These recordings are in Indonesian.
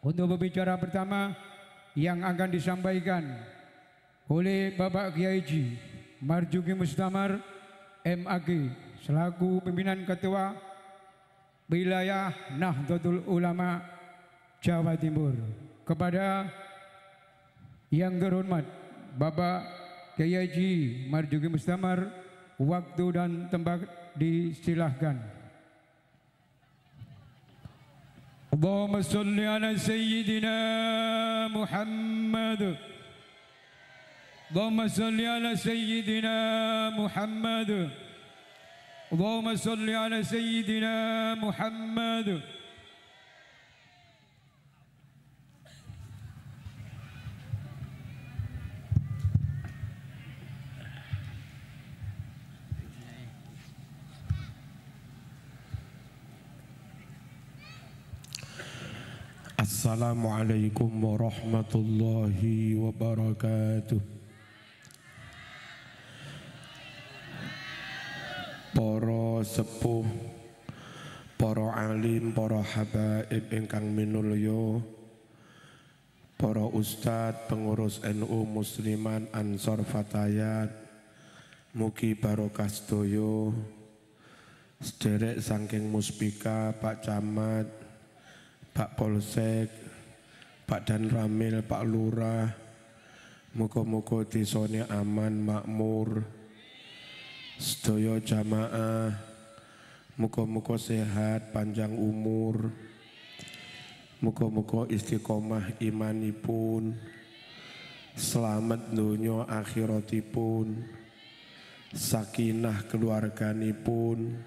Untuk pembicara pertama yang akan disampaikan oleh Bapak Kiai Haji Marzuki Mustamar MAG selaku pimpinan Ketua Wilayah Nahdlatul Ulama Jawa Timur. Kepada yang terhormat Bapak Kiai Haji Marzuki Mustamar, waktu dan tempat disilahkan. Allahumma salli ala Sayyidina Muhammad. Allahumma salli ala Sayyidina Muhammad. Allahumma salli ala Sayyidina Muhammad. Assalamualaikum warahmatullahi wabarakatuh. Para sepuh, para alim, para habaib ingkang minulya, para ustadz, pengurus NU Musliman Ansor Fatayat, mugi barokah sedaya, sederek saking muspika, Pak Camat, Pak Polsek, Pak Danramil, Pak Lurah, muga-muga desane aman makmur, sedaya jamaah, muga-muga sehat, panjang umur, muga-muga istiqomah imanipun, selamat donya akhiratipun, sakinah keluarganipun,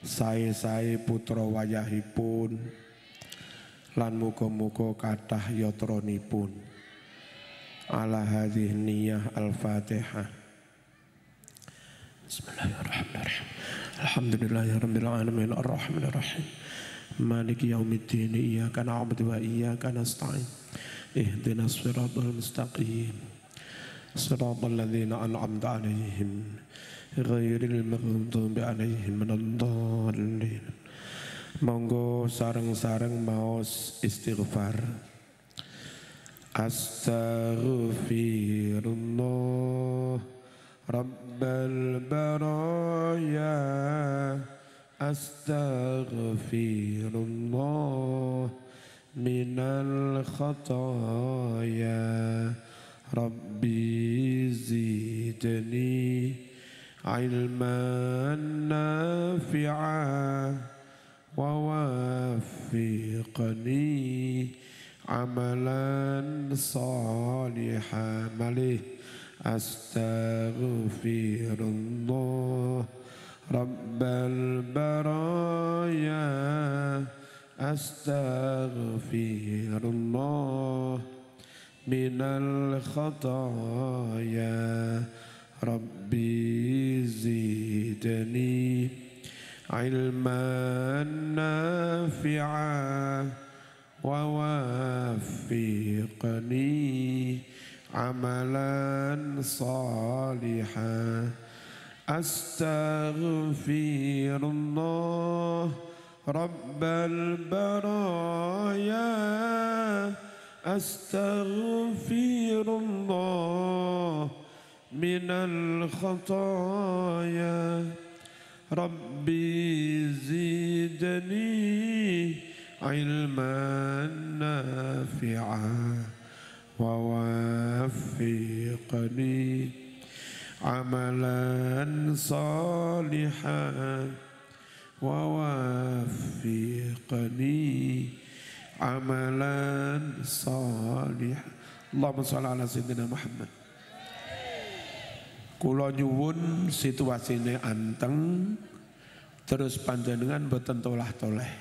sae-sae putra wayahipun, lan muga-muga kathah yatranipun. Ala hadhihi niyah al-Fatihah. Bismillahirrahmanirrahim. Alhamdulillahirabbil alamin arrahmanir rahim. Maliki yaumiddin. Iyyaka na'budu wa iyyaka nasta'in. Ihdinas siratal mustaqim. Siratal ladzina an'amta 'alaihim ghairil maghdubi 'alaihim waladdallin. Monggo sareng-sareng maos istighfar. Astaghfirullah Rabbal baraya. Astaghfirullah minal khataya. Rabbi zidni ilman nafi'ah ووفقني عملا صالحا مليه. أستغفر الله رب البرايا. أستغفر الله من الخطايا. ربي زدني علما نافعا ووفقني عملا صالحا. أستغفر الله رب البرايا. أستغفر الله من الخطايا. Rabbi zidni ilman nafi'an wa waffiqni amalan salihan wa waffiqni amalan salihan. Allahumma shalli ala sayyidina Muhammad. Kula nyuwun situasine anteng, terus panjenengan mboten tolah-toleh.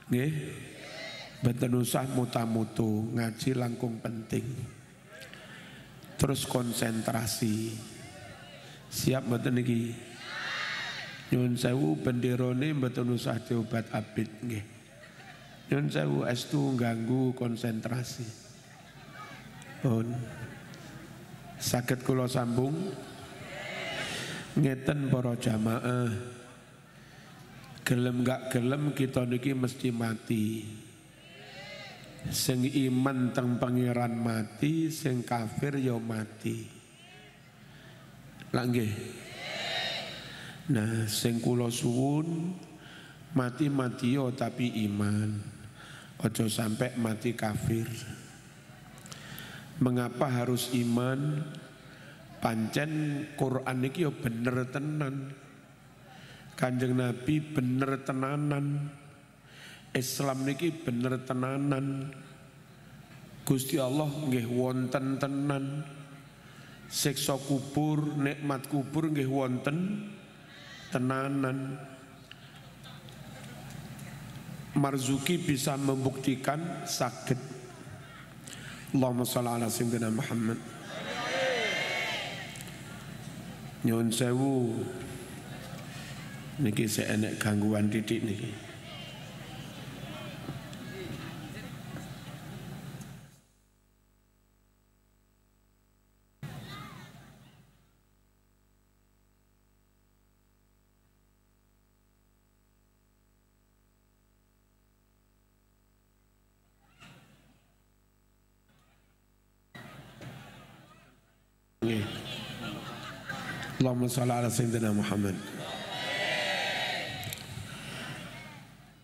Nggih. Mboten usah muta-mutu, ngaji langkung penting. Terus konsentrasi. Siap mboten niki? Nyuwun sewu benderane mboten usah diobat-abit nggih. Nyuwun sewu estu ganggu konsentrasi. Pun saged kula sambung ngeten para jamaah, gelem gak gelem kita niki mesti mati. Sing iman teng pangeran mati, sing kafir ya mati. Lah nggih. Nah, sing kula suwun mati-mati yo tapi iman. Ojo sampai mati kafir. Mengapa harus iman? Pancen Quran iki yo bener tenan. Kanjeng Nabi bener tenanan. Islam niki bener tenanan. Gusti Allah nggih wonten tenan. Siksa kubur, nikmat kubur nggih wonten tenanan. Marzuki bisa membuktikan sakit. Allahumma shalli ala sayyidina Muhammad. Nyuwun sewu niki saya enek gangguan titik niki. Allahumma shalli ala sayyidina Muhammad.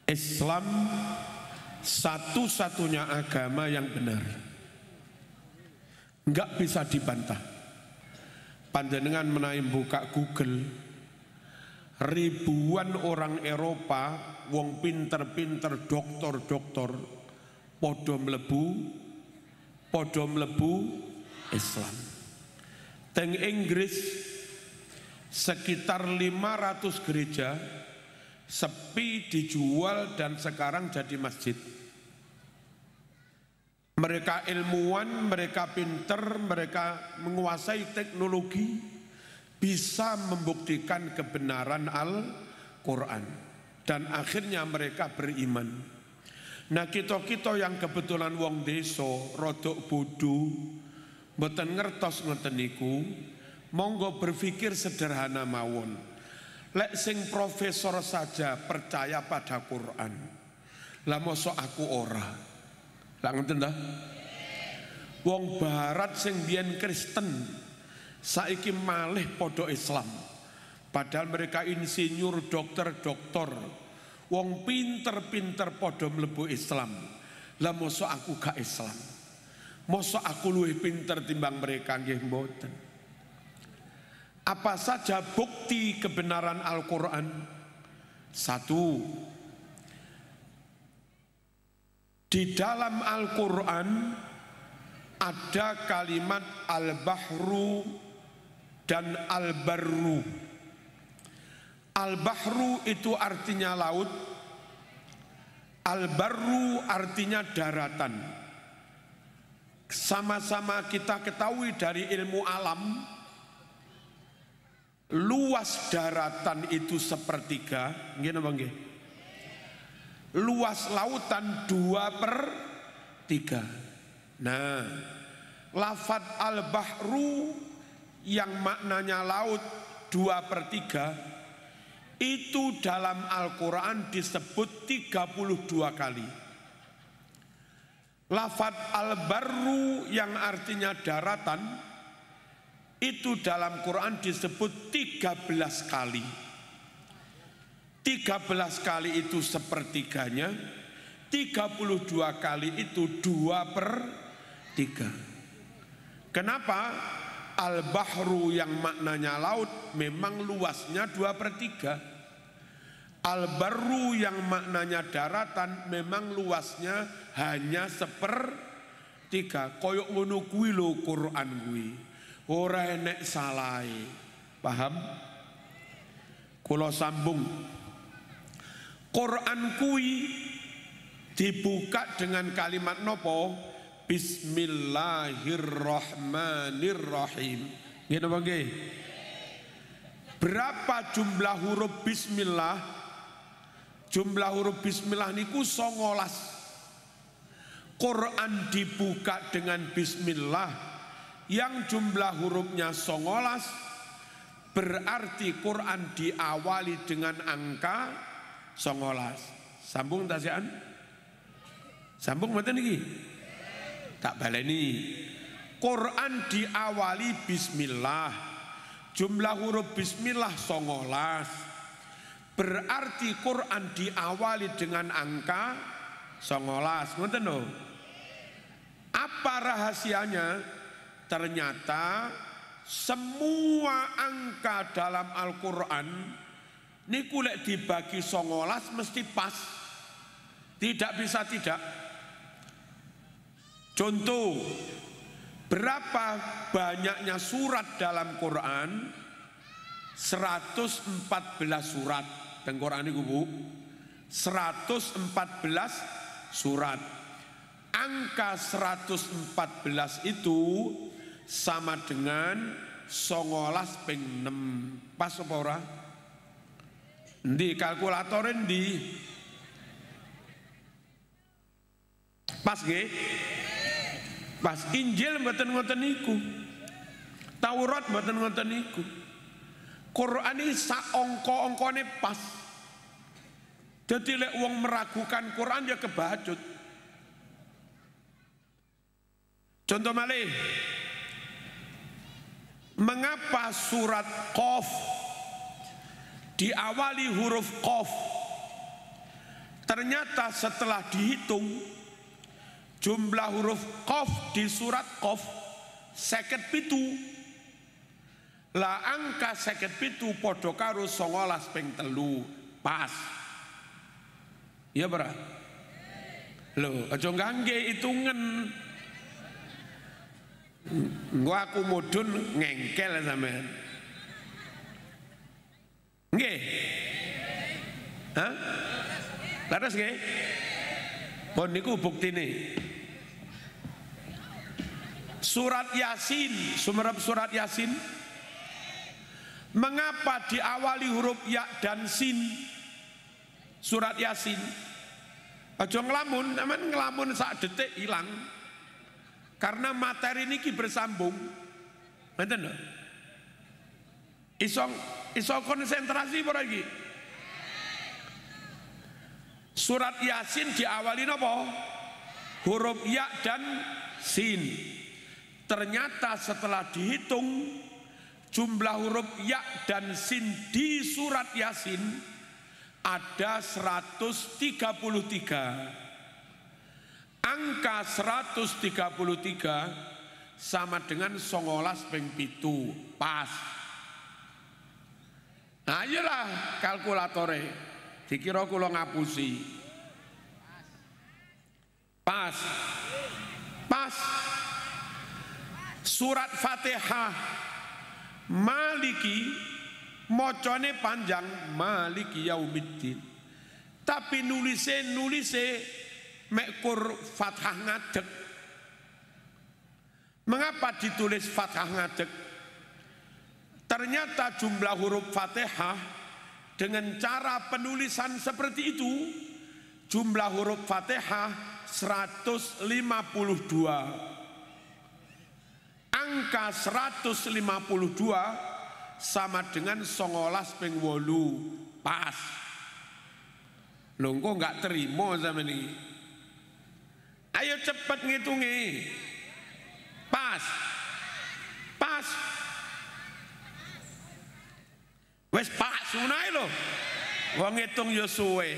Islam satu-satunya agama yang benar, enggak bisa dibantah. Panjenengan menawi buka Google, ribuan orang Eropa, wong pinter-pinter, doktor-doktor, podo mlebu Islam. Teng Inggris sekitar 500 gereja sepi dijual dan sekarang jadi masjid. Mereka ilmuwan, mereka pinter, mereka menguasai teknologi, bisa membuktikan kebenaran Al-Quran. Dan akhirnya mereka beriman. Nah kita-kita yang kebetulan wong deso, rodok bodoh, mboten ngertos ngoten niku, monggo berpikir sederhana mawon. Lek sing profesor saja percaya pada Quran, lah mosok aku ora. Lah ngoten ta? Wong barat sing biyen Kristen saiki malih padha Islam. Padahal mereka insinyur, dokter, wong pinter-pinter padha mlebu Islam. Lah mosok aku gak Islam. Mosok aku luwih pinter timbang mereka, nggih mboten. Apa saja bukti kebenaran Al-Quran? Satu, di dalam Al-Quran ada kalimat al-bahru dan al-barru. Al-bahru itu artinya laut, al-barru artinya daratan. Sama-sama kita ketahui dari ilmu alam, luas daratan itu sepertiga, nggih napa nggih? Luas lautan 2/3. Nah, lafadz al-bahru yang maknanya laut 2/3 itu dalam Al-Quran disebut 32 kali. Lafadz al-barru yang artinya daratan itu dalam Quran disebut 13 kali. 13 kali itu sepertiganya, 32 kali itu 2/3. Kenapa? Al-bahru yang maknanya laut memang luasnya 2/3. Al-barru yang maknanya daratan memang luasnya hanya 1/3. Koyok ngono kuwi lho Quran kuwi. Ora enek salahe. Paham? Kula sambung. Quran kuwi dibuka dengan kalimat nopo? Bismillahirrahmanirrahim. Nggih napa nggih? Berapa jumlah huruf bismillah? Jumlah huruf bismillah niku 19. Quran dibuka dengan bismillah yang jumlah hurufnya 19, berarti Quran diawali dengan angka 19. Sambung tasian. Sambung mboten iki? Tak baleni. Quran diawali bismillah. Jumlah huruf bismillah 19. Berarti Quran diawali dengan angka 19. Ngoten lho. Apa rahasianya? Ternyata semua angka dalam Al-Quran niku lek dibagi 19 mesti pas. Tidak bisa tidak. Contoh, berapa banyaknya surat dalam Quran? 114 surat. Teng Quran niku Bu. 114 surat. Angka 114 itu sama dengan 19 ping 6. Pas apa ora? Ndi kalkulator ndi? Pas nggih? Pas. Injil mboten ngoten niku. Taurat mboten ngoten niku. Quran ini sak angka-angkane pas. Dadi lek wong meragukan Quran ya kebacut. Contoh malih. Mengapa surat Qaf diawali huruf Qaf? Ternyata setelah dihitung jumlah huruf Qaf di surat Qaf 57. Lah angka 57 padha karo 19 ping 3. Pas. Ya ora? Lho, aja ngangge hitungan. Gua aku mudun ngengkel sampean. Nggih. Hah? Laras nggih? Pon niku buktine. Surat Yasin, sumerep surat Yasin. Mengapa diawali huruf ya dan sin? Surat Yasin. Aja ngelamun, sampean ngelamun sak detik hilang. Karena materi niki bersambung. Ngeten lho. Iso konsentrasi ora iki? Surat Yasin diawali napa? Huruf ya dan sin. Ternyata setelah dihitung jumlah huruf ya dan sin di surat Yasin ada 133. Angka 133 sama dengan 19 ping 7. Pas. Nah iyalah kalkulatore. Dikira kula ngapusi. Pas. Pas. Surat Fatihah Maliki mocone panjang Maliki Yaumiddin. Tapi nulise mekur fathah ngadeg. Mengapa ditulis fathah ngadeg? Ternyata jumlah huruf Fatihah dengan cara penulisan seperti itu, jumlah huruf Fatihah 152. Angka 152 sama dengan 19 ping 8. Pas. Lho kok enggak terima sama ini. Ayo cepet ngitungi. Pas. Pas. Wes pas sunai lho. Wong ngitung yo suwe.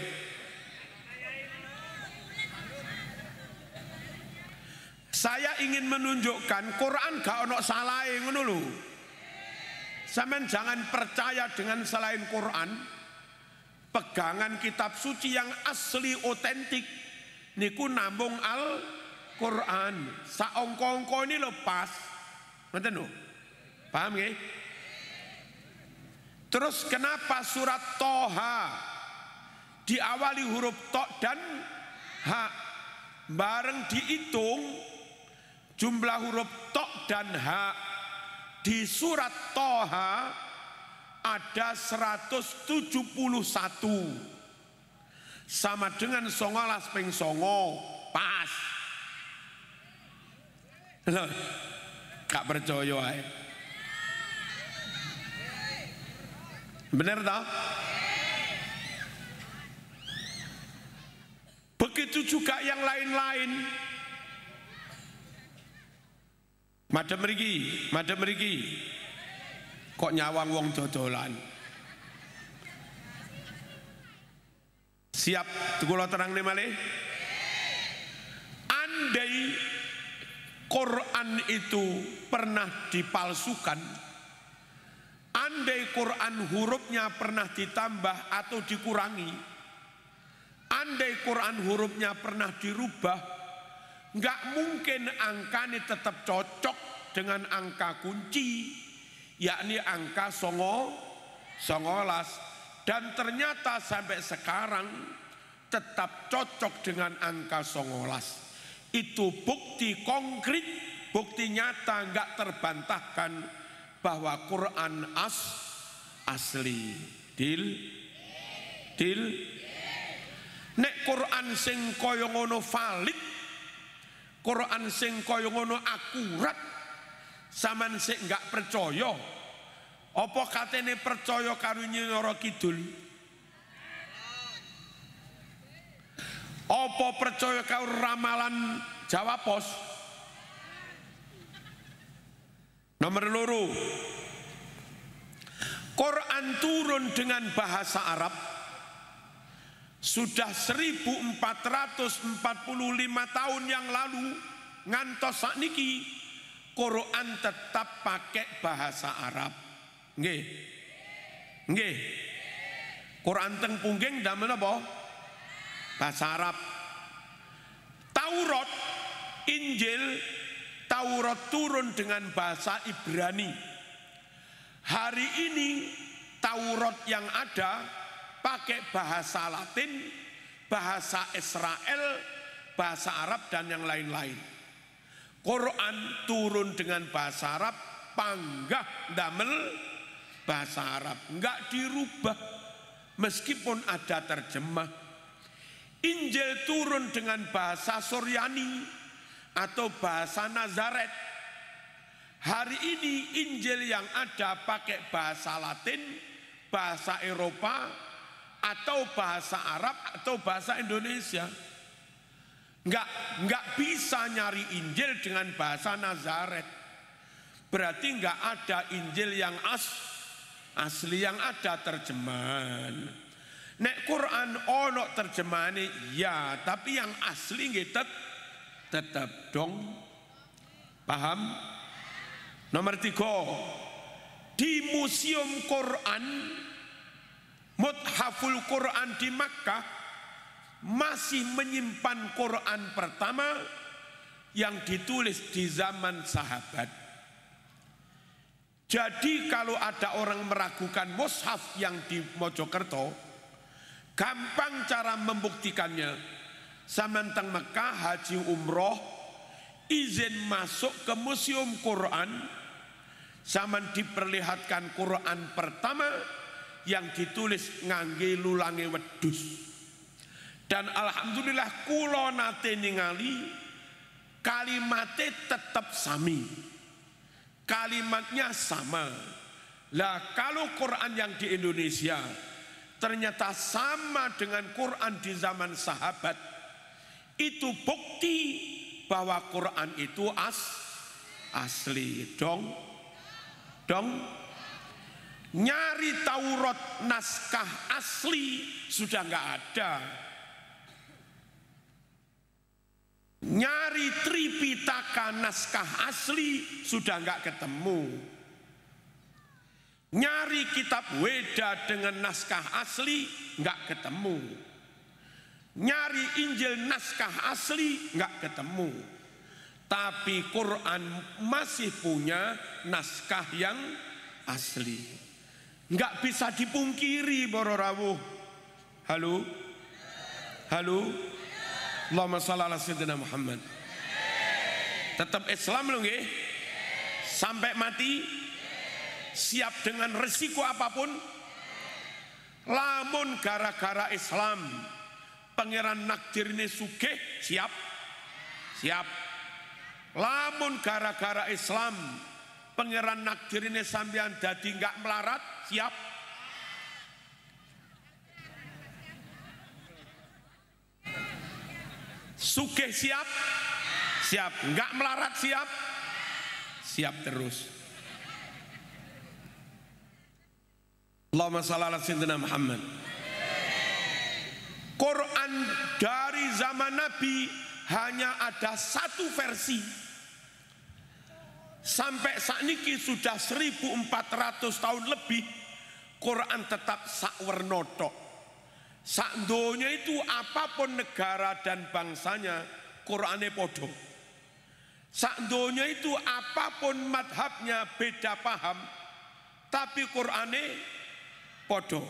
Saya ingin menunjukkan Quran gak ono salahe ngono lho. Sampeyan jangan percaya dengan selain Quran. Pegangan kitab suci yang asli otentik niku nambung Al-Quran. Saongko-ongko ini lho pas. Ngoten lho. Paham nggih? Terus kenapa surat Toha diawali huruf to dan ha? Bareng dihitung jumlah huruf to dan ha di surat Toha ada 171 sama dengan 19 ping 9. Pas. Loh, gak percaya ae. Bener toh? Begitu juga yang lain-lain. Madem mriki. Kok nyawang wong dodolan. Siap kula terangne malih. Andai Quran itu pernah dipalsukan, andai Quran hurufnya pernah ditambah atau dikurangi, andai Quran hurufnya pernah dirubah, nggak mungkin angkanya tetap cocok dengan angka kunci, yakni angka 19. Dan ternyata sampai sekarang tetap cocok dengan angka 19. Itu bukti konkret, bukti nyata, nggak terbantahkan bahwa Quran asli. Deal. Nek Quran sing kaya ngono valid, Quran sing kaya ngono akurat, sampean sik nggak percaya. Apa katene percaya karo Nyi Roro Kidul? Apa percaya karo ramalan Jawa Pos? Nomor 2, Quran turun dengan bahasa Arab sudah 1445 tahun yang lalu, ngantos sakniki Quran tetap pakai bahasa Arab. Nggih. Quran teng pungging damel apa? Bahasa Arab. Taurat, Injil, Taurat turun dengan bahasa Ibrani. Hari ini Taurat yang ada pakai bahasa Latin, bahasa Israel, bahasa Arab dan yang lain-lain. Quran turun dengan bahasa Arab, panggah damel bahasa Arab, enggak dirubah meskipun ada terjemah. Injil turun dengan bahasa Suryani atau bahasa Nazaret. Hari ini Injil yang ada pakai bahasa Latin, bahasa Eropa, atau bahasa Arab atau bahasa Indonesia. Enggak bisa nyari Injil dengan bahasa Nazaret. Berarti enggak ada Injil yang asli, yang ada terjemahan. Nek Quran ono terjemahane ya, tapi yang asli nggih tetap dong. Paham? Nomor 3, di Museum Quran, Muthaful Quran di Makkah masih menyimpan Quran pertama yang ditulis di zaman sahabat. Jadi kalau ada orang meragukan mushaf yang di Mojokerto, gampang cara membuktikannya. Sampeyan teng Mekah haji umroh, izin masuk ke Museum Quran, sampeyan diperlihatkan Quran pertama yang ditulis ngangge lulange wedhus. Dan alhamdulillah kula nate ningali kalimatnya tetap sami. Kalimatnya sama. Lah kalau Quran yang di Indonesia ternyata sama dengan Quran di zaman sahabat, itu bukti bahwa Quran itu asli. Dong. Nyari Taurat naskah asli sudah nggak ada. Nyari Tripitaka naskah asli sudah nggak ketemu. Nyari kitab Weda dengan naskah asli nggak ketemu. Nyari Injil naskah asli nggak ketemu. Tapi Quran masih punya naskah yang asli. Nggak bisa dipungkiri, Boro Rawuh. Halo. Allahumma shalli ala sayyidina Muhammad. Tetap Islam loh nggih? Sampai mati? Siap dengan resiko apapun? Lamun gara-gara Islam pangeran nakdir ini sugih, siap? Lamun gara-gara Islam pangeran nakdir ini sampean dadi enggak melarat, siap? Sugih siap? Siap. Enggak melarat siap? Siap terus. Allahumma shalli ala sayyidina Muhammad. Quran dari zaman Nabi hanya ada satu versi. Sampai saat ini sudah 1400 tahun lebih, Quran tetap sakwerna tok. Sak donya itu apapun negara dan bangsanya, Qurane podo. Sak donya itu apapun madhabnya beda paham, tapi Qurane podo.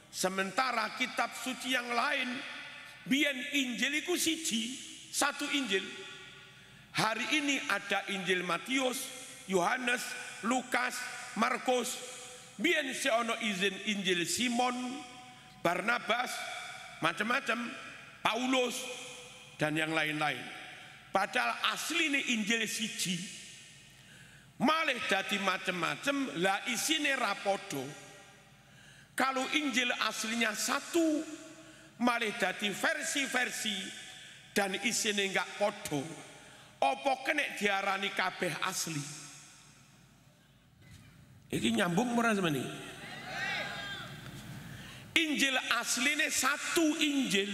Sementara kitab suci yang lain, biyen Injil itu siji, satu Injil. Hari ini ada Injil Matius, Yohanes, Lukas, Markus. Biyen seono izin Injil Simon, Barnabas, macam-macam, Paulus dan yang lain-lain. Padahal asli ini Injil siji. Malih dadi macam-macam, lah isine rapodo. Kalau Injil aslinya satu, malih dadi versi-versi dan isine enggak podo. Opo kene diarani kabeh asli? Iki nyambung ora sampeyan iki? Injil asline satu Injil.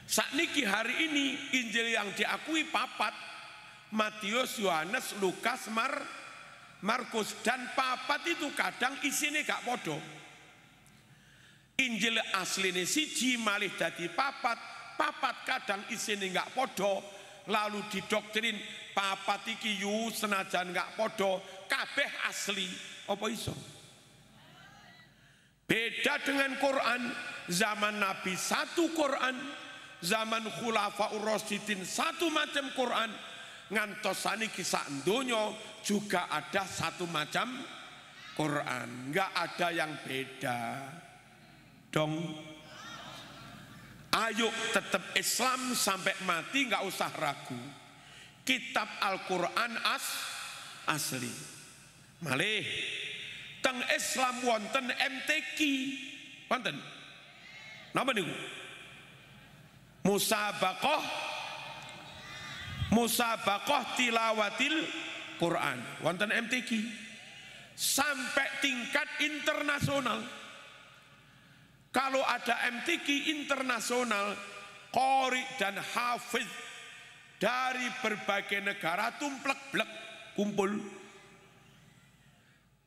Sakniki hari ini Injil yang diakui papat, Matius, Yohanes, Lukas, Markus, dan papat itu kadang isine gak podo. Injil asline siji malih dadi papat, papat kadang isine gak podo, lalu didoktrin papat iki yu senajan gak podo kabeh asli. Apa iso? Beda dengan Quran, zaman Nabi satu Quran, zaman Khulafaur Rasyidin satu macam Quran, ngantos saniki sak donya juga ada satu macam Quran, nggak ada yang beda. Dong. Ayo tetap Islam sampai mati, nggak usah ragu. Kitab Al-Quran asli. Malih teng Islam wonten MTQ, wonten. Napa niku? Musabaqah tilawatil Quran. Wonten MTQ. Sampai tingkat internasional. Kalau ada MTQ internasional, qori dan hafiz dari berbagai negara tumplek-blek kumpul.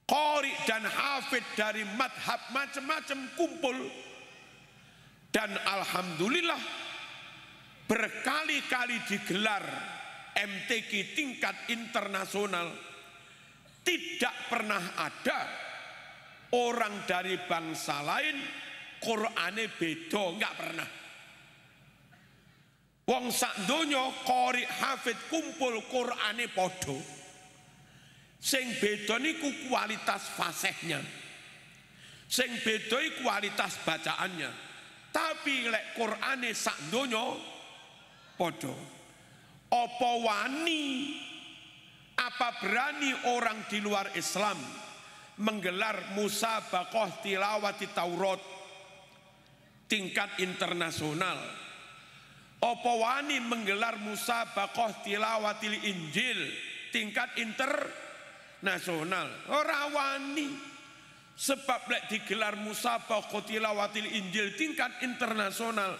Qori dan hafid dari madhab macam-macam kumpul. Dan alhamdulillah berkali-kali digelar MTQ tingkat internasional. Tidak pernah ada orang dari bangsa lain Qur'ane beda, enggak pernah. Wong sak donya qori hafid kumpul Qur'ane podo. Sing beda niku kualitas fasihnya, sing beda kualitas bacaannya. Tapi lek Qur'ane sak donya podo. Apa wani, apa berani orang di luar Islam menggelar musabaqah tilawati Taurat tingkat internasional? Apa wani menggelar musabaqah tilawatil Injil tingkat internasional? Ora wani. Sebab lek digelar musabaqah tilawatil Injil tingkat internasional,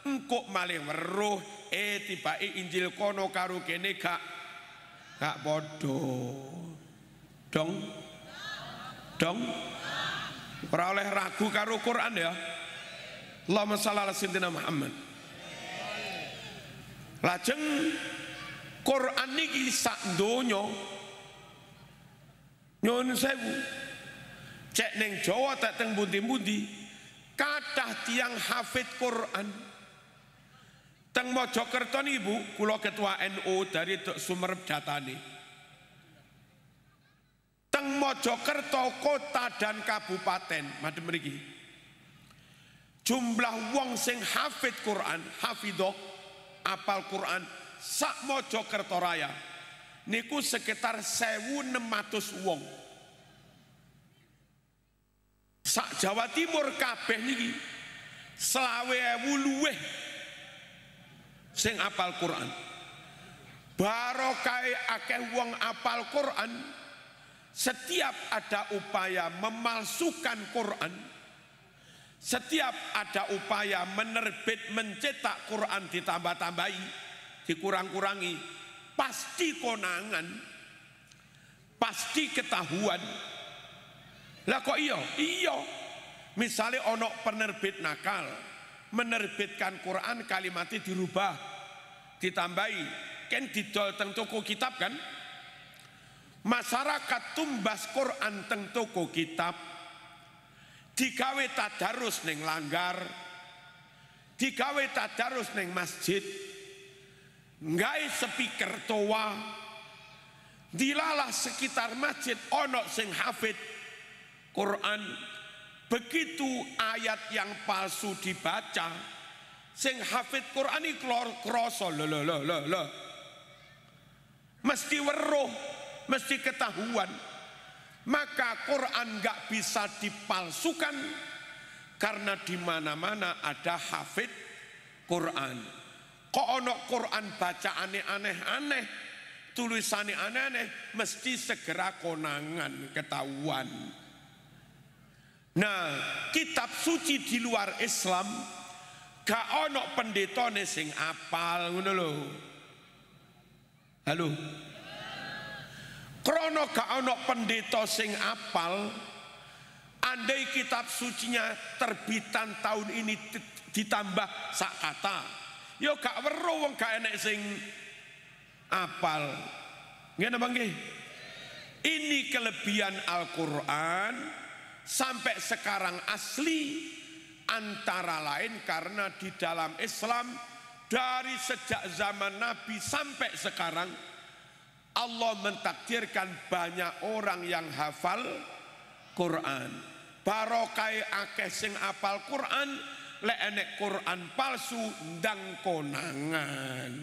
engkok malih weruh tibake Injil kono karo kene gak podo. Dong. Ora oleh ragu karo Quran ya. Allahumma shalli ala sayyidina Muhammad. Lajeng Quran niki sak donya nyuwun sewu, cek ning Jawa tak teng pundi-pundi kathah tiyang hafid Quran. Teng Mojokerto niki Bu, kula ketua NU dari Sumerep datane. Teng Mojokerto kota dan kabupaten madem mriki, jumlah wong sing hafid Quran, hafidho apal Quran sak Mojokerto Raya niku sekitar 1.600 wong. Sak Jawa Timur kabeh niki 20.000 luweh. sing apal Quran. Barokai akeh wong apal Quran, setiap ada upaya memalsukan Quran, setiap ada upaya mencetak Quran ditambah-tambahi, dikurang-kurangi, pasti konangan, pasti ketahuan. Lah kok iya? Iya. Misalnya ono penerbit nakal, menerbitkan Quran kalimatnya dirubah, ditambahi, kan didol teng toko kitab kan? Masyarakat tumbas Quran teng toko kitab, digawe tadarus ning langgar, digawe tadarus ning masjid, nggae speaker toa, dilalah sekitar masjid ono sing hafid Quran. Begitu ayat yang palsu dibaca, sing hafid Quran iki kroso lho. Mesti weruh, mesti ketahuan. Maka Quran gak bisa dipalsukan karena di mana-mana ada hafid Quran. Kok ono Quran bacaane aneh-aneh, tulisannya aneh-aneh, mesti segera konangan, ketahuan. Nah, kitab suci di luar Islam gak ono pendetone sing apal ngono lho. Halo. Krono gak ono pendeta sing apal, andai kitab sucinya terbitan tahun ini ditambah sak kata, yo gak weruh wong gak enek sing apal. Ngene apa nggih? Ini kelebihan Al-Qur'an sampai sekarang asli, antara lain karena di dalam Islam dari sejak zaman Nabi sampai sekarang Allah mentakdirkan banyak orang yang hafal Quran. Barokai akeh sing apal Quran, lek enek Quran palsu ndang konangan.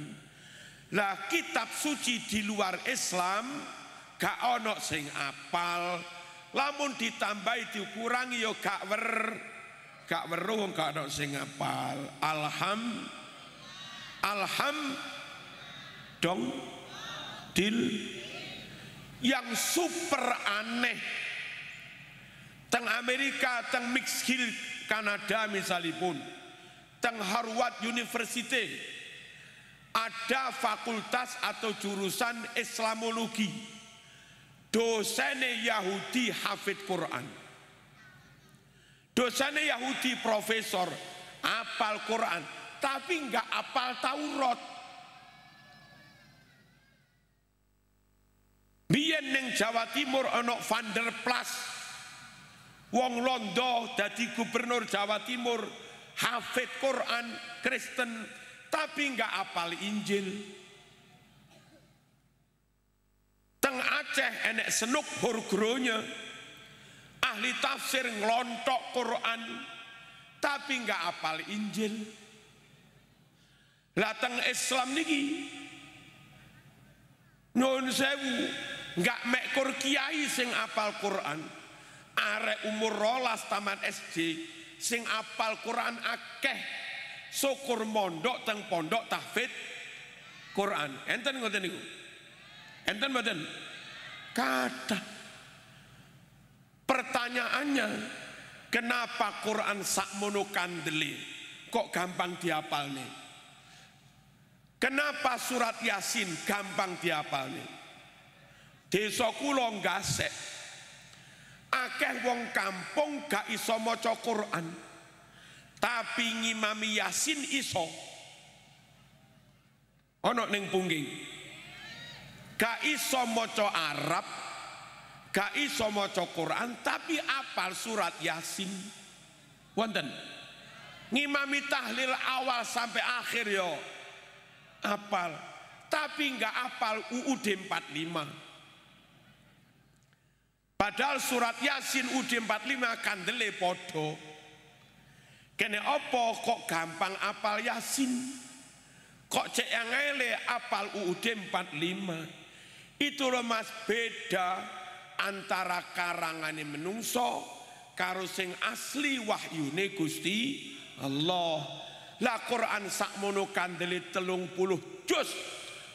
Lah kitab suci di luar Islam gak ono sing apal, lamun ditambahi dikurangi yo gak weruh, gak ono sing apal. Yang super aneh teng Amerika, teng Mixed Hill Kanada misalipun, teng Harvard University ada fakultas atau jurusan Islamologi, dosene Yahudi hafid Quran, dosene Yahudi profesor apal Quran, tapi nggak apal Taurat. Biyen ning Jawa Timur ono Van der Plas, wong Londo dadi gubernur Jawa Timur, hafid Quran, Kristen, tapi nggak apal Injil. Teng Aceh enek Senuk Hurgronya, ahli tafsir nglontok Quran, tapi nggak apal Injil. Lah teng Islam niki nyuwun sewu, nggak mekur kiai sing apal Quran, arek umur 12 tamat SD sing apal Quran akeh, syukur mondok teng pondok tahfidz Quran. Enten ngoten niku? Enten mboten? Kata pertanyaannya, kenapa Quran sakmono kandele kok gampang dihafal nih? Kenapa surat Yasin gampang dihafal nih? Desa kula Ngasek, akeh wong kampung gak iso maca Quran, tapi ngimami Yasin iso. Ono ning pungging, gak iso maca Arab, gak iso maca Quran, tapi apal surat Yasin. Wonten ngimami tahlil awal sampai akhir yo apal, tapi nggak apal UUD 45. Padahal surat Yasin UUD 45 kandele podo. Kene opo kok gampang apal Yasin, kok cek yang ele apal UUD 45. Itu loh mas, beda antara karangane menungso karo sing asli wahyune Gusti Allah. Lah Quran sakmono kandele 30 juz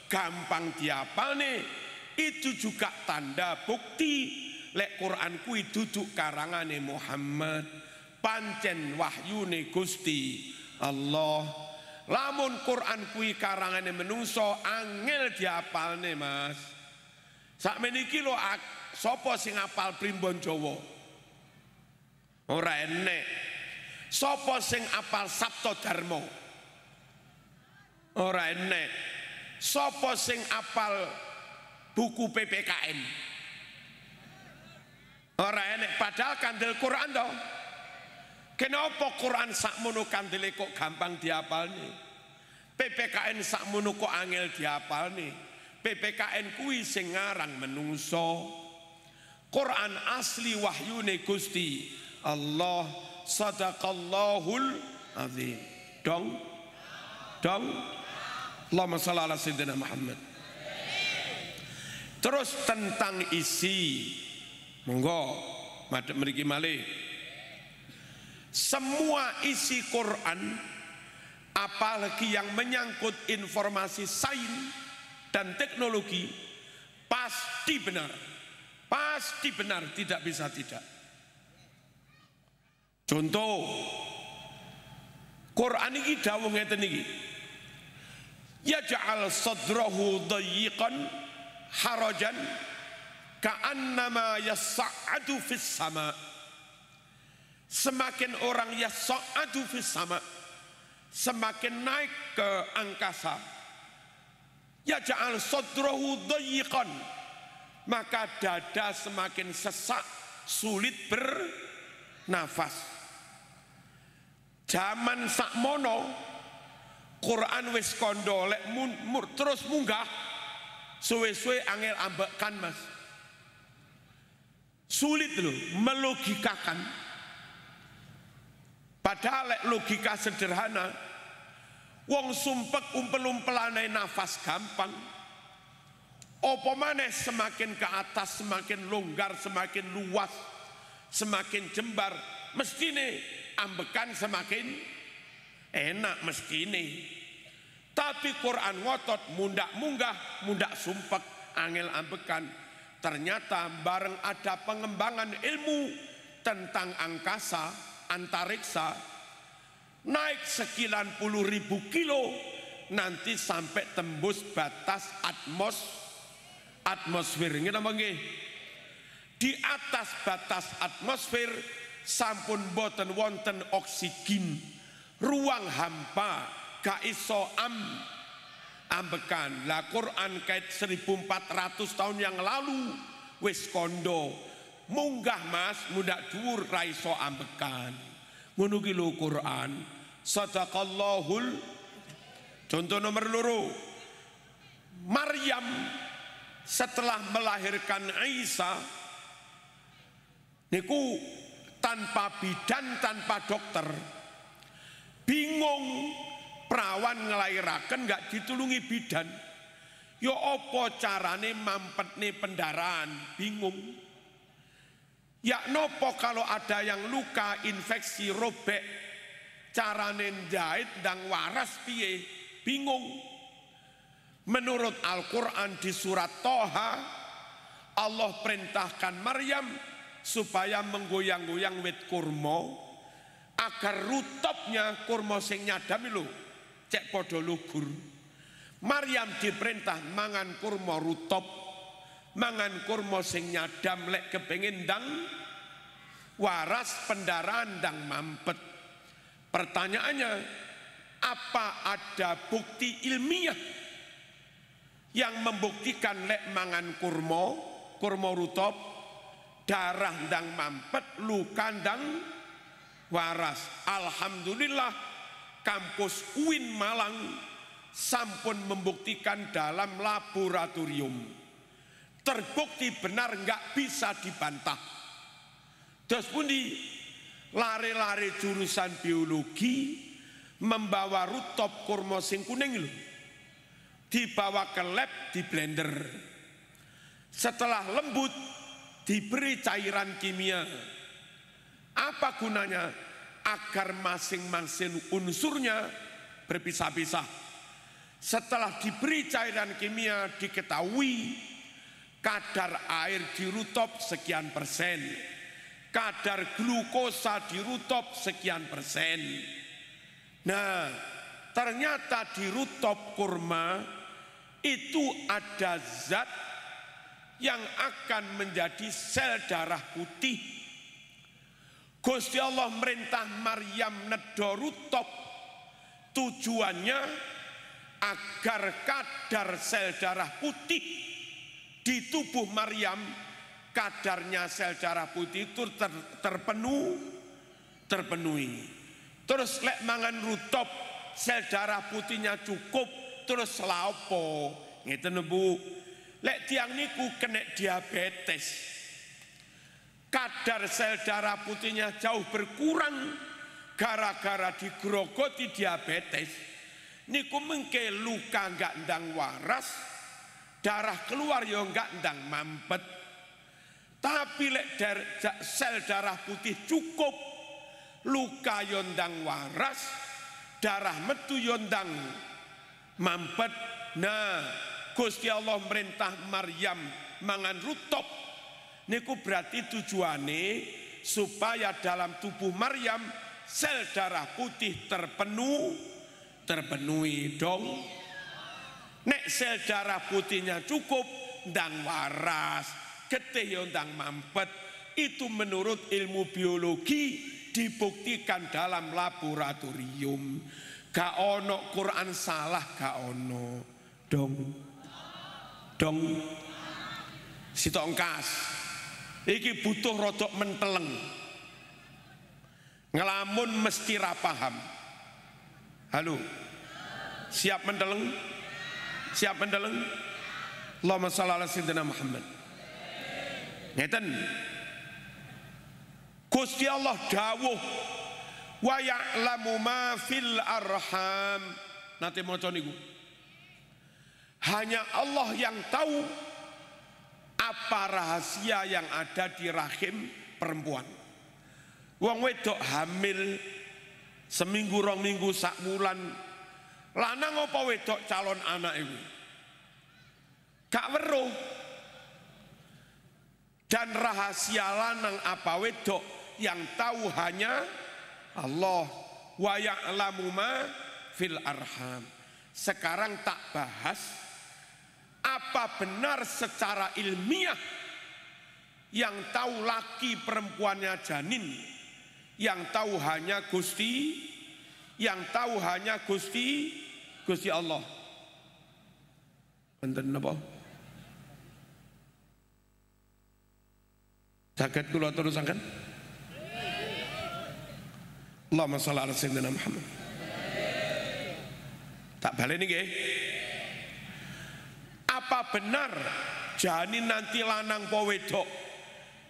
gampang diapalne, itu juga tanda bukti lek Quran kuwi duduk karangane Muhammad, pancen wahyune Gusti Allah. Lamun Quran kuwi karangane menungso angel diapalne Mas. Sakmeniki lho sapa sing apal primbon Jawa? Ora enek. Sapa sing apal Sabta Dharma? Ora enek. Sapa sing apal buku PPKN? Ora enek, padahal kandel Quran toh. Kenapa Quran sakmono kandele kok gampang diapalne? PPKN sakmono kok angel diapalne? PPKN kuwi sing ngarang menungso. Quran asli wahyune Gusti Allah. Sadaqallahul azim. Dong. Allahumma shalli ala sayyidina Muhammad. Terus tentang isi, monggo madhep mriki malih. Semua isi Quran, apalagi yang menyangkut informasi sains dan teknologi, pasti benar. Pasti benar, tidak bisa tidak. Contoh, Quran ini dawuh ngeten iki. Yaj'al sadrahu dayyiqan harajan ka'annama yas'adu fis sama. Semakin orang yas'adu fis sama, semakin naik ke angkasa. Yaj'al sadrahu dayyiqan, maka dada semakin sesak, sulit bernafas. Zaman sakmono Quran wis kondo lek terus munggah suwe-suwe angel ambekan Mas. Sulit loh melogikakan. Padahal lek logika sederhana, wong sumpek umpel-umpelane nafas gampang. Apa maneh semakin ke atas semakin longgar, semakin luas, semakin jembar, mestine ambekan semakin enak mestine. Tapi Quran ngotot mundak munggah, mundak sumpek, angel ambekan. Ternyata bareng ada pengembangan ilmu tentang angkasa, antariksa, naik sekian puluh ribu kilo, nanti sampai tembus batas atmosfer. Nggih napa nggih? Di atas batas atmosfer sampun boten wonten oksigen, ruang hampa, gak iso ambekan. Lah Quran kait 1400 tahun yang lalu wis kondo munggah Mas, mundak dhuwur ra iso ambekan. Ngono ki lho Quran. Sadaqallahul. Contoh nomor 2, Maryam setelah melahirkan Isa niku tanpa bidan, tanpa dokter, bingung, perawan ngelairaken nggak ditulungi bidan. Yo opo carane mampetne pendarahan, bingung. Ya nopo kalau ada yang luka, infeksi, robek, carane jahit dan waras piye, bingung. Menurut Al-Quran di surat Toha, Allah perintahkan Maryam supaya menggoyang-goyang wit kurma agar rutopnya kurma sing nyadami lho cek podo lugur. Maryam diperintah mangan kurma rutop, mangan kurma sing nyadam lek kepengin ndang waras, pendarahan ndang mampet. Pertanyaannya, apa ada bukti ilmiah yang membuktikan lek mangan kurma rutop darah ndang mampet, luka ndang waras? Alhamdulillah kampus UIN Malang sampun membuktikan dalam laboratorium, terbukti benar, nggak bisa dibantah. Terus pundi lare-lare jurusan biologi membawa rutop kurma sing kuning lho, dibawa ke lab, di blender, setelah lembut diberi cairan kimia. Apa gunanya? Agar masing-masing unsurnya berpisah-pisah. Setelah diberi cairan kimia diketahui kadar air di rutop sekian persen, kadar glukosa di rutop sekian persen. Nah, ternyata di rutop kurma itu ada zat yang akan menjadi sel darah putih. Gusti Allah merintah Maryam nedo rutop, tujuannya agar kadar sel darah putih di tubuh Maryam, kadarnya sel darah putih itu terpenuhi. Terus lek mangan rutop sel darah putihnya cukup, terus laopo ngeten Bu. Lek tiang niku kena diabetes, kadar sel darah putihnya jauh berkurang gara-gara digrogoti diabetes. Niku mengke luka enggak ndang waras, darah keluar yo enggak ndang mampet. Tapi lek sel darah putih cukup, luka yo ndang waras, darah metu yo ndang mampet. Nah, Gusti Allah merintah Maryam mangan rutop. Niku berarti tujuane supaya dalam tubuh Maryam sel darah putih terpenuhi dong. Nek sel darah putihnya cukup, ndang waras, getih yo ndang mampet. Itu menurut ilmu biologi dibuktikan dalam laboratorium. Gak ono Quran salah, gak ono dong. Sitok engkas. Iki butuh rodok menteleng. Ngelamun mesti ra paham. Halo. Siap menteleng? Siap menteleng? Allahumma shalli ala sayyidina Muhammad. Ngeten. Gusti Allah dawuh wa ya'lamu ma fil arham. Nanti maca niku. Hanya Allah yang tahu apa rahasia yang ada di rahim perempuan. Wong wedok hamil seminggu rong minggu sak wulan, lanang apa wedok calon anak iku gak weruh. Dan rahasia lanang apa wedok yang tahu hanya Allah. Wa ya'lamu ma fil arham. Sekarang tak bahas apa benar secara ilmiah yang tahu laki perempuannya janin, yang tahu hanya Gusti, yang tahu hanya Gusti Allah. Enten napa? Saged kula terusaken? Allahumma shalli ala sayyidina Muhammad. Tak baleni nggih. Apa benar janin nanti lanang po wedok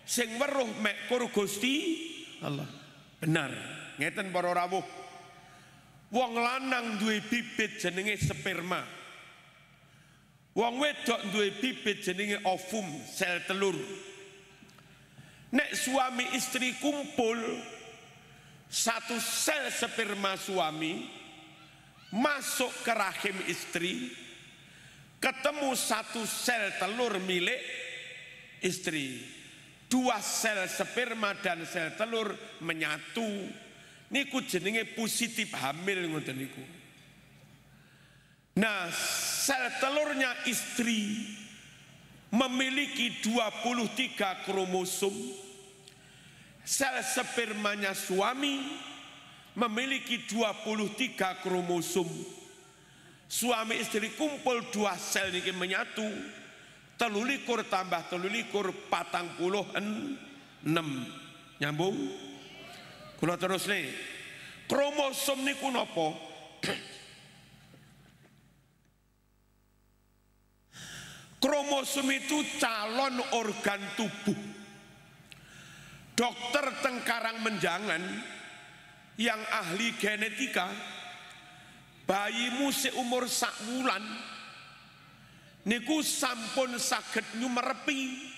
sing weruh mek kur Gusti Allah? Benar. Ngeten para rawuh. Wong lanang duwe bibit jenenge sperma. Wong wedok duwe bibit jenenge ovum, sel telur. Nek suami istri kumpul, satu sel sperma suami masuk ke rahim istri, ketemu satu sel telur milik istri. Dua sel sperma dan sel telur menyatu. Niku jenenge positif hamil ngoten niku. Nah, sel telurnya istri memiliki 23 kromosom. Sel spermanya suami memiliki 23 kromosom. Suami istri kumpul dua sel niki menyatu, 23 tambah 23 46. Nyambung? Kula terus nih. Kromosom niku napa? Kromosom itu calon organ tubuh. Dokter teng Karangmenjangan yang ahli genetika, bayimu seumur sak wulan niku sampun saged nyumerepi.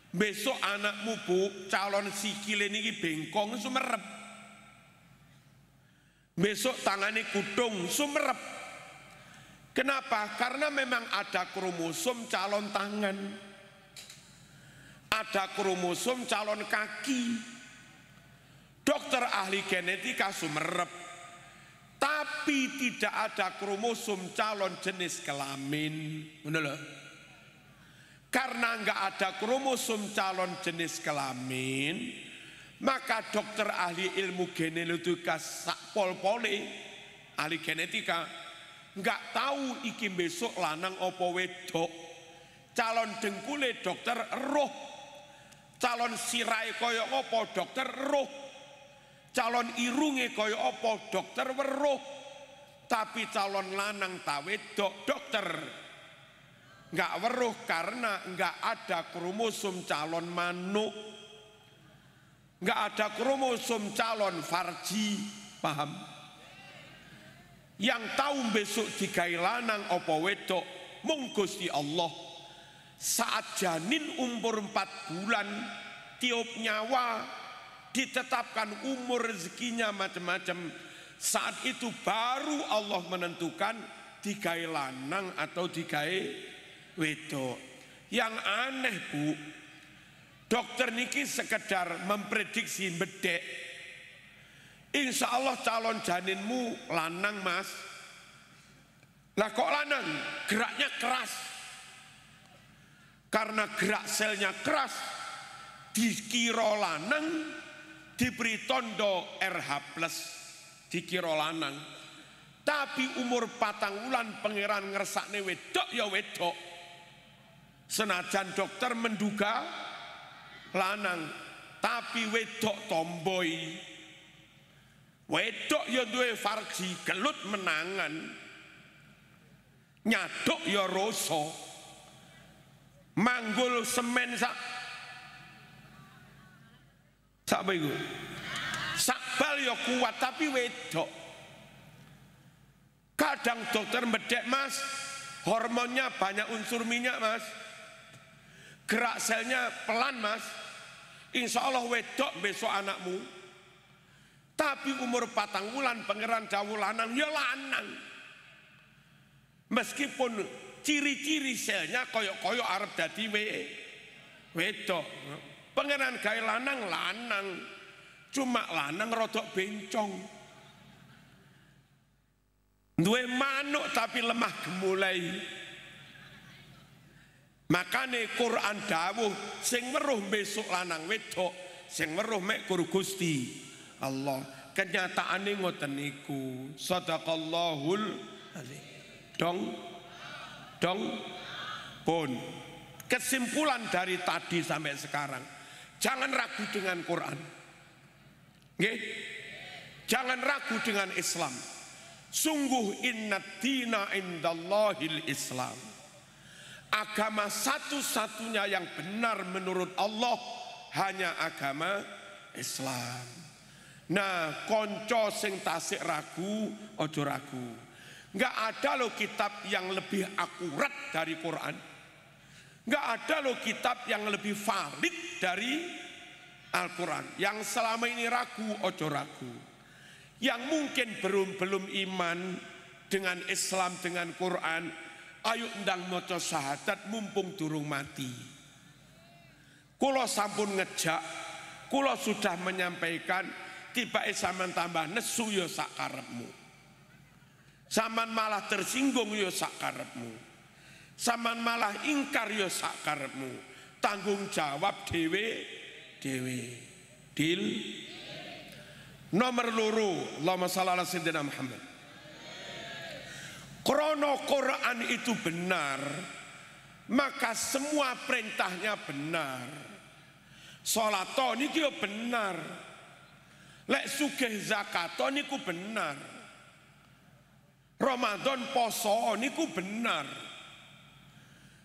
Besok anakmu Bu calon sikile niki bengkong sumerep. besok tangane kutung sumerep. Kenapa? Karena memang ada kromosom calon tangan, ada kromosom calon kaki. Dokter ahli genetika sumerep, tapi tidak ada kromosom calon jenis kelamin. Bener loh? Karena nggak ada kromosom calon jenis kelamin, maka dokter ahli ilmu genetika pol-pole, ahli genetika, nggak tahu iki besok lanang opo wedok. Calon dengkule dokter roh, calon sirai koyo opo dokter roh, calon irunge koyo opo dokter weruh. Tapi calon lanang ta wedok dokter nggak weruh karena nggak ada kromosom calon manuk, nggak ada kromosom calon farji, paham? Yang tahu besok digawe lanang apa wedok mung Gusti Allah. Saat janin umur 4 bulan tiup nyawa, ditetapkan umur rezekinya macam-macam, saat itu baru Allah menentukan digawe lanang atau digawe wedok. Yang aneh Bu, dokter niki sekedar memprediksi bedek. Insya Allah calon janinmu lanang Mas. Lah kok lanang? Geraknya keras. Karena gerak selnya keras, dikira lanang, diberi tondo RH+, dikira lanang. Tapi umur 4 bulan pangeran ngersakne wedok ya wedok. Senajan dokter menduga lanang, tapi wedok tomboy. Wedok ya duwe farji, gelut menangan. Nyaduk ya roso. Manggul semen sak apa itu? Sakbal ya kuat tapi wedok. Kadang dokter bedek Mas, hormonnya banyak unsur minyak Mas. Gerak selnya pelan Mas. Insya Allah wedok besok anakmu. Tapi umur 4 bulan pangeran dawuh lanang ya lanang. Meskipun ciri-ciri selnya koyok-koyok arep dadi wedok. Pangeran gawe lanang. Cuma lanang rodok bencong. Duwe manuk tapi lemah gemulai. Makane Quran dawuh sing weruh besok lanang wedok, sing weruh mek guru Gusti Allah. Kenyataane ngoten niku. Shadaqallahul azim. Dong pun. Kesimpulan dari tadi sampai sekarang, jangan ragu dengan Quran. Nggih? Jangan ragu dengan Islam. Sungguh innad dina indallahil Islam. Agama satu-satunya yang benar menurut Allah hanya agama Islam. Nah, konco sing tasik ragu, ojo ragu. Enggak ada loh kitab yang lebih akurat dari Quran. Enggak ada loh kitab yang lebih valid dari Al-Quran. Yang selama ini ragu, ojo ragu. Yang mungkin belum iman dengan Islam, dengan Quran, ayo ndang maca syahadat mumpung durung mati. Kula sampun ngejak, kula sudah menyampaikan, tibake sampean tambah nesu ya sak karepmu. Sampean malah tersinggung ya sak karepmu. Sampean malah ingkar ya sak karepmu. Tanggung jawab dhewe. Deal. Nomor loro, Allahumma shalli ala sayyidina Muhammad. Krono Quran itu benar, maka semua perintahnya benar. Salat niku benar. Lek sugih zakat niku benar. Ramadan poso niku benar.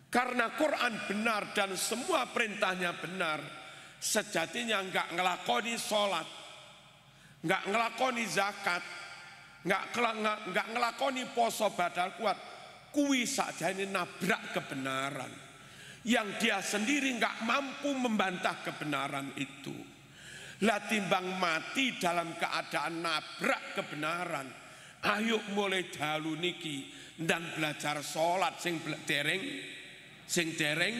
Karena Quran benar dan semua perintahnya benar, sejatinya enggak ngelakoni salat, enggak ngelakoni zakat, enggak ngelakoni poso badal kuat, kuwi sakjane nabrak kebenaran yang dia sendiri enggak mampu membantah kebenaran itu. Lah timbang mati dalam keadaan nabrak kebenaran, ayo mulai dalu niki dan belajar sholat sing dereng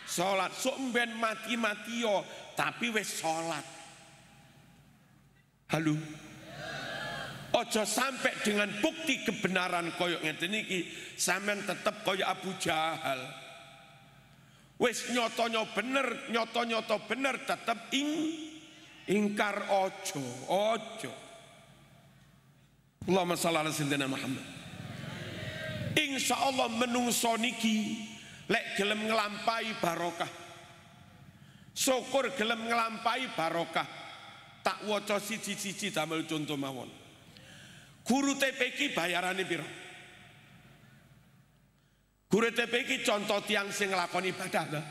sholat. Sok mben mati yo tapi wis sholat. Halo. Ojo sampai dengan bukti kebenaran koyok ngeten niki sampean tetep koyok Abu Jahal. Wis nyoto bener tetep ingkar. Ojo. Allahumma shalli ala sayyidina Muhammad. Insya Allah menungso niki lek gelem ngelampahi barokah, syukur gelem ngelampahi barokah. Tak waca siji-siji damel contoh mawon. Guru TPQ bayarane piro? Guru TPQ contoh tiang sing nglakoni ibadah lho.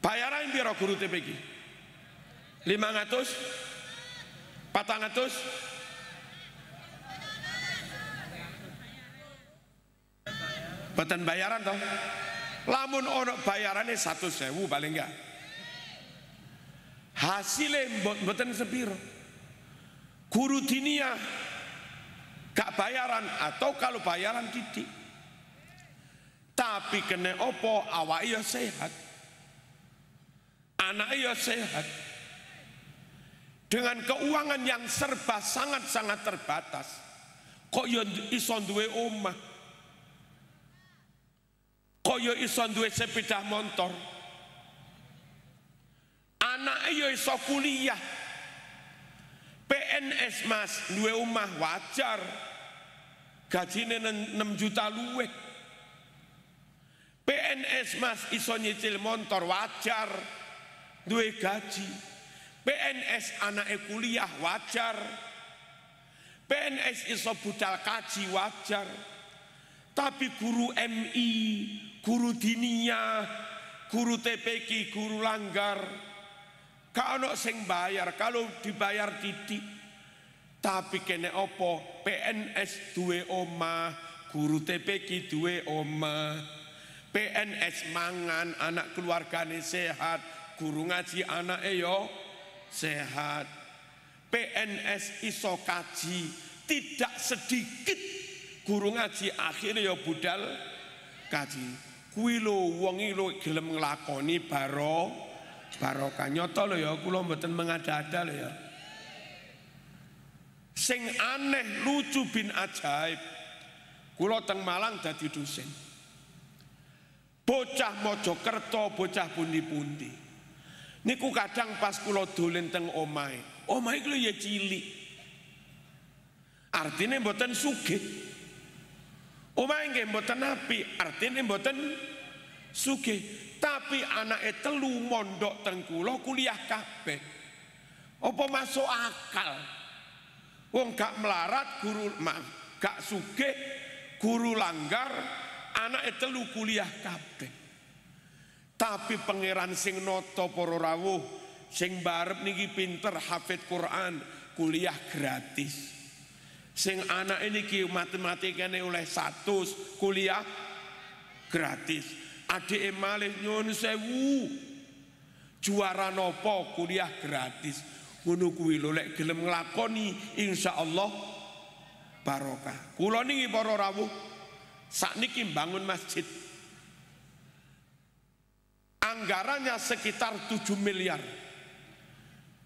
Bayaran piro guru TPQ? 500? 400? Beten bayaran toh? Lamun ono bayarane 100.000 paling enggak. Hasilnya beten sepiro. Guru diniyah gak bayaran atau kalau bayaran titik. Tapi kena opo awak ya sehat, anak ya sehat. Dengan keuangan yang serba sangat-sangat terbatas, kok yo iso duwe omah, kok yo iso duwe sepeda motor, anak yo iso kuliah. PNS mas duwe omah wajar, gajine 6 juta luwih. PNS mas iso nyicil motor wajar, duwe gaji. PNS anake kuliah wajar, PNS iso budal kaji wajar. Tapi guru MI, guru diniyah, guru TPQ, guru langgar, gak ono sing bayar. Kalau dibayar titik. Tapi kene opo PNS duwe omah, guru TPQ duwe omah. PNS mangan, anak keluargane sehat, guru ngaji anake yo sehat. PNS iso kaji, tidak sedikit guru ngaji akhirnya yo budal kaji. Kuwi lho wong iki lho gelem nglakoni barokah. Nyoto lho ya, kula mboten mengada-ada lho ya. Sing aneh lucu bin ajaib, kula teng Malang dadi dosen. Bocah Mojokerto, bocah pundi-pundi. Niku kadang pas kula dolen teng omahe iku lho ya cilik. Artine mboten sugih. Omahe nggih mboten apik, artine mboten sugih. Tapi anake telu mondok teng kula kuliah kabeh. Apa masuk akal? Wong gak melarat guru gak sugih, guru langgar, anake telu kuliah kabeh. Tapi pangeran sing nata para rawuh, sing barep niki pinter hafid Quran, kuliah gratis. Sing anake niki matematikane oleh 100, kuliah gratis. Adike malih nyuwun sewu, juara nopo kuliah gratis. Ngono kuwi lho lek gelem nglakoni insyaallah barokah. Kula niki para rawuh sakniki bangun masjid. Anggarannya sekitar 7 miliar.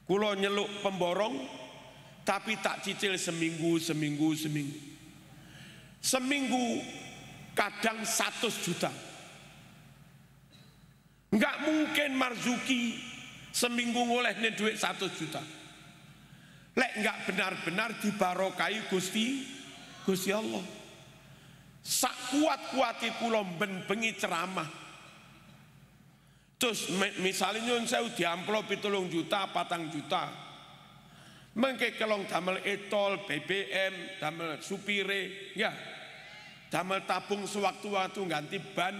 Kula nyeluk pemborong tapi tak cicil seminggu. Seminggu kadang 100 juta. Enggak mungkin Marzuki seminggu ngolehne duit 100 juta. Lek enggak benar-benar dibarokai Gusti Allah. Sak kuat-kuati kula ben bengi ceramah. Terus misalnya nyun sewu di amplop 7 juta, 4 juta. Mengke kelong damel etol, BBM, damel supire, ya. Damel tabung sewaktu-waktu ganti ban.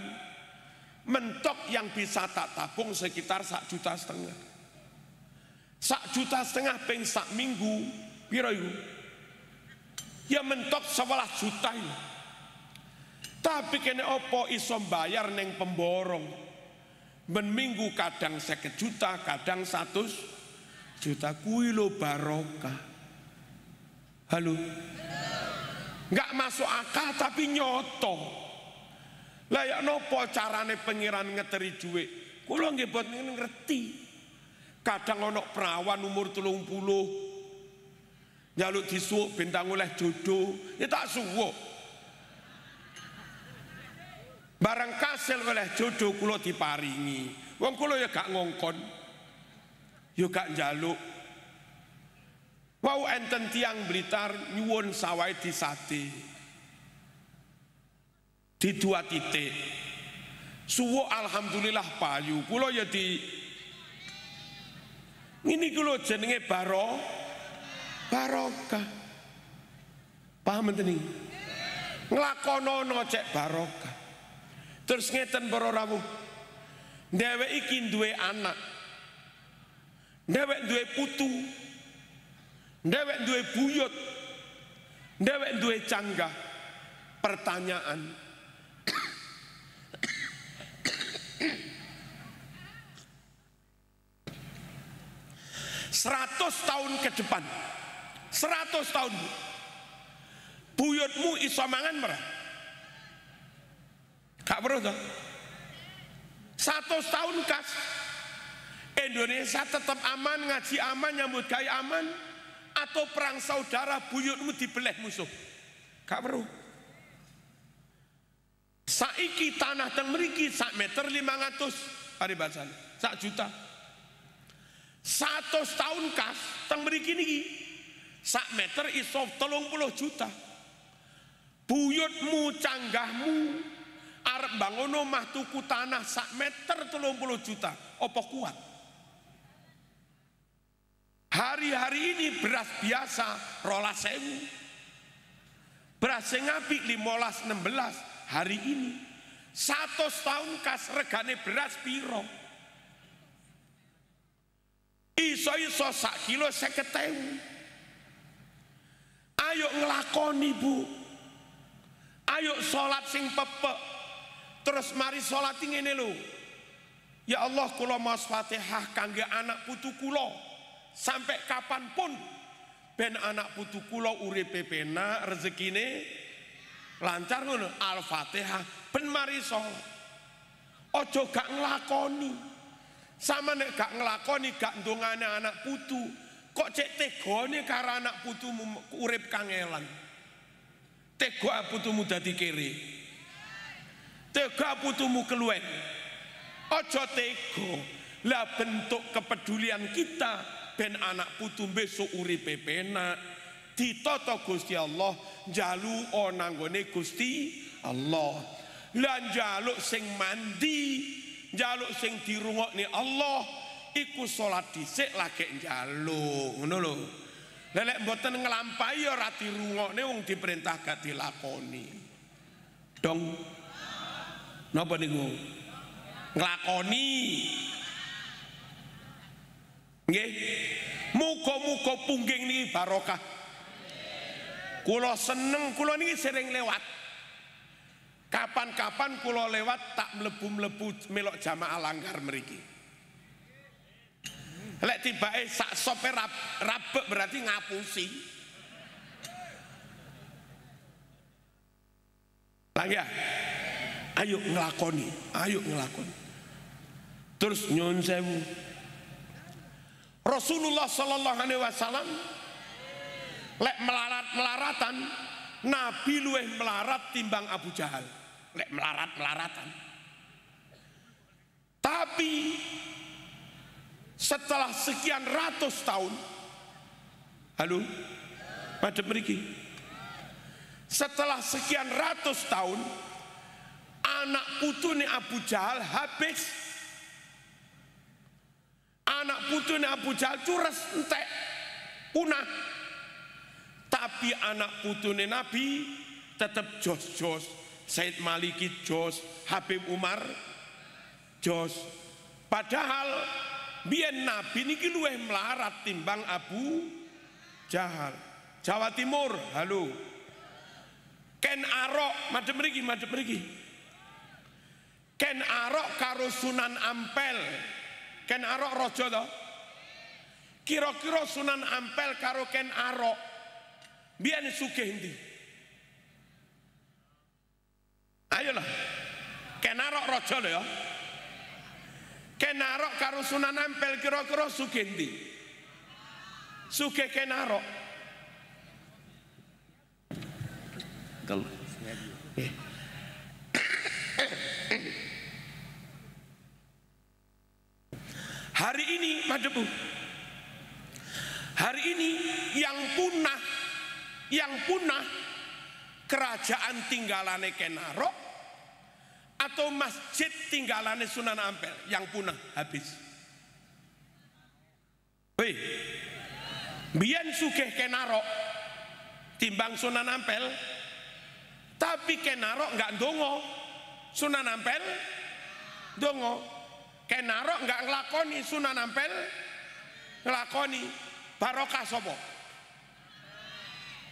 Mentok yang bisa tak tabung sekitar 1,5 juta. 1,5 juta peng sak minggu, piro iku? Ya mentok 11 juta itu. Tapi kene opo iso bayar neng pemborong. Ben minggu kadang 50 juta, kadang 100 juta kuwi lho barokah. Halo. Enggak masuk akal tapi nyoto. Lah ya nopo carane pengiran ngeteri dhuwit? Kula nggih boten ngerti. Kadang ana perawan umur 30 njaluk disuwuk bintang oleh jodoh, ya tak suwuk. Barang kasil oleh jodoh kula diparingi. Wong kula ya gak ngongkon. Ya gak njaluk. Wau enten tiang Blitar nyuwun sawai disate. Di 2 titik. Suwuk alhamdulillah payu. Kula ya di ini kula jenenge barokah. Paham enten iki? Nglakonono cek barokah. Terus ngeten para rawuh. Dhewek iki duwe anak. Dhewek duwe putu. Dhewek duwe buyut. Dhewek duwe canggah. Pertanyaan. 100 tahun ke depan, 100 tahun buyutmu iso mangan merah? Gak perlu toh? 100 tahun kas Indonesia tetap aman, ngaji aman, nyambut gawe aman, atau perang saudara buyutmu dibeleh musuh? Gak perlu. Saiki tanah teng mriki sak meter 500 paribasan, sak juta. 100 tahun kas teng mriki niki sak meter iso 30 juta. Buyutmu, canggahmu arep bangun omah tuku tanah sak meter 30 juta. Apa kuat? Hari-hari ini beras biasa 12.000. Beras sing apik 15-16 hari ini. 100 tahun kas regane beras piro? Iso-iso sak kilo 50.000. Ayo ngelakoni Bu. Ayo sholat sing pepek. Terus mari sholat ngene lho. Ya Allah kula maos Fatihah kangge anak putu kula sampai kapanpun ben anak putu kula uripe penak, rezekine lancar ngono. Al-Fatihah ben mari sholat. Ojo gak ngelakoni. Sama nek gak ngelakoni, gak ndongane anak putu, kok cek tegone karo anak putumu urip kangelan. Tega putumu dadi kere. Tega putumu keluwen. Ojo tega. Lah bentuk kepedulian kita ben anak putu besok uripe penak. Ditata Gusti Allah, njaluk ana nggone Gusti Allah. Lah njaluk sing mandi, njaluk sing dirungokne Allah iku salat dhisik lagi njaluk ngono lho. Lek mboten nglampahi ora dirungokne wong diperintah gak dilakoni. Dong. Napa niku? Nglakoni. Nggih. Muga-muga pungging niki barokah. Kula seneng, kula niki sering lewat. Kapan-kapan kula lewat tak mlebu-mlebu melok jamaah langgar mriki. Lek tibake sak sope rabek berarti ngapusi. Lagi ya, ayo ngelakoni, ayo ngelakoni. Terus nyun sewu. Rasulullah sallallahu alaihi wasallam lek melarat-melaratan, Nabi luweh melarat timbang Abu Jahal. Lek melarat-melaratan. Tapi setelah sekian ratus tahun, halo, pada mriki. Setelah sekian ratus tahun, anak putune Abu Jahal habis. Anak putune Abu Jahal cures entek, punah. Tapi anak putune Nabi tetap jos-jos. Said Maliki jos, Habib Umar jos. Padahal biyen Nabi niki luweh melarat timbang Abu Jahal. Jawa Timur, halo. Ken Arok, madhep mriki. Ken Arok karo Sunan Ampel. Ken Arok raja to. Kira-kira Sunan Ampel karo Ken Arok biyen sugih ndi? Ayolah. Ken Arok raja lho ya. Ken Arok karo Sunan Ampel kira-kira sugih ndi? Sugih Ken Arok. Hari ini Madebu, hari ini yang punah kerajaan tinggalane Ken Arok atau masjid tinggalane Sunan Ampel yang punah habis. Wih, biyen sugih Ken Arok timbang Sunan Ampel, tapi Ken Arok nggak ndonga, Sunan Ampel ndonga. Ken Arok nggak ngelakoni, Sunan Ampel ngelakoni. Barokah sopo?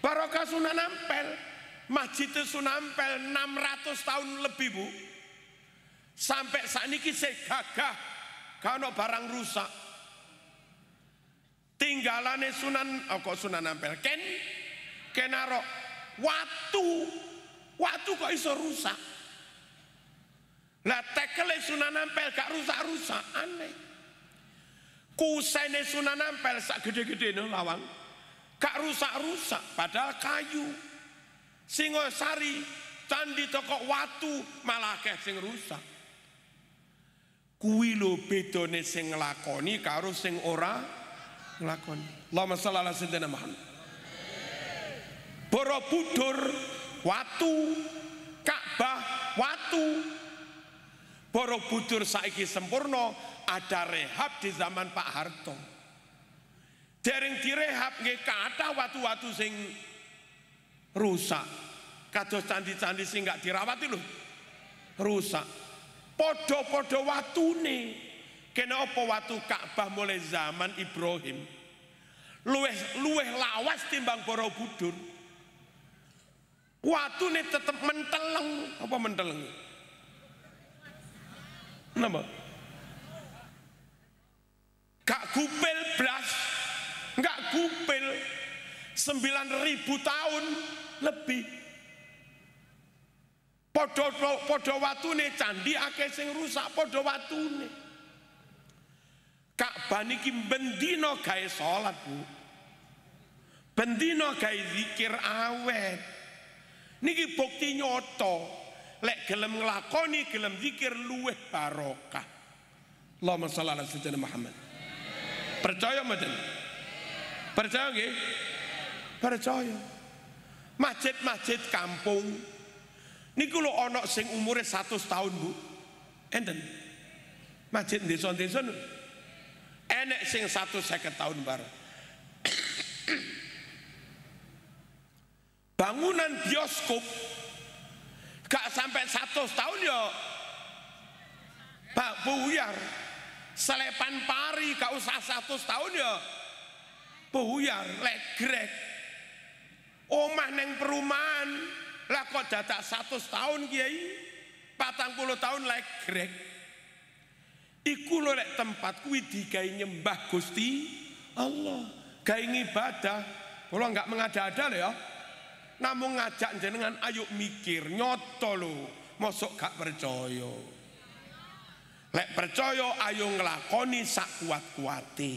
Barokah Sunan Ampel. Masjid Sunan Ampel 600 tahun lebih Bu. Sampai saat ini saya gagah kalau barang rusak. Tinggalane Sunan Ampel Ken Arok watu kok iso rusak. Lah tekele Sunan Ampel gak rusak-rusak, aneh. Kusene Sunan Ampel sak gede-gedene lawang gak rusak-rusak, padahal kayu. Singosari candi toko watu malah akeh sing rusak. Kuwi lho bedane sing nglakoni karo sing ora nglakoni. Allahumma shalli ala sayyidina Muhammad. Borobudur watu, Ka'bah watu. Borobudur saiki sempurna, ada rehab di zaman Pak Harto. Dereng direhab nggih kathah watu-watu sing rusak. Kados candi-candi sing gak dirawat lho. Rusak. Padha-padha watune. Kena apa watu Ka'bah mulai zaman Ibrahim. Luweh lawas timbang Borobudur. Watune tetep menteleng, apa menteleng? Napa? Gak gupil blas, gak gupil 9.000 tahun lebih. Podo watune candi akeh sing rusak podo watune. Ka'bah niki bendino gawe salat Bu. Bendino gawe zikir awet. Niki bukti nyoto. Lek gelem nglakoni, gelem zikir luweh barokah. Allahumma shalli ala sayyidina Muhammad. Percaya mboten? Percaya nggih? Percaya. Masjid-masjid kampung niku lho ana sing umure 100 tahun Bu. Enten. Masjid desa-desa enek sing 150 tahun bareng. Bangunan bioskop gak sampai 100 tahun ya Pak buyar. Selepan pari gak usah 100 tahun ya buyar, legrek. Omah neng perumahan lah kok dadak 100 tahun Kiai, 40 tahun legrek. Iku lho lek tempat kuwi digawe nyembah Gusti Allah, gawe ibadah. Kula enggak mengada-ada lho ya. Namun ngajak jenengan ayo mikir nyoto lho, mosok gak percaya. Lek percaya ayo nglakoni sak kuat-kuate.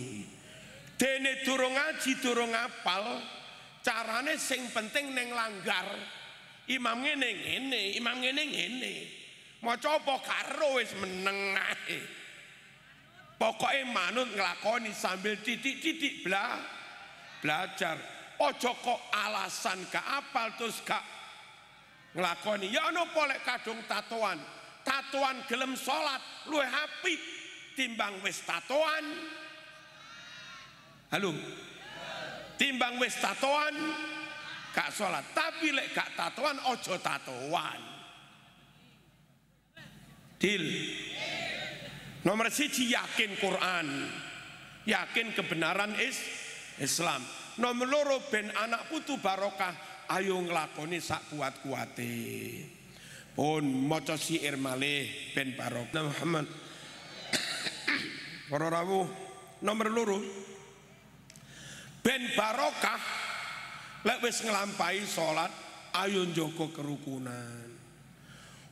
Dene durung ngaji durung apal, carane sing penting neng langgar. Imam ngene, imam ngene. Maca apa karo wis meneng ae. Pokoke manut nglakoni sambil titik-titik belajar. Ojo kok alasan gak apal terus gak nglakoni. Ya ono polek kadung tatoan gelem salat luwih apik timbang wis tatoan. Halo. Timbang wis tatoan gak salat, tapi lek gak tatoan ojo tatoan. Deal. Nomor 1 yakin Quran, yakin kebenaran Islam. Nomor 2 ben anak putu barokah, ayo nglakoni sak kuat-kuate. Pun maca syair malih ben barokah Muhammad. Para rawuh nomor 2 ben barokah. Lek wis nglampahi salat ayo njaga kerukunan.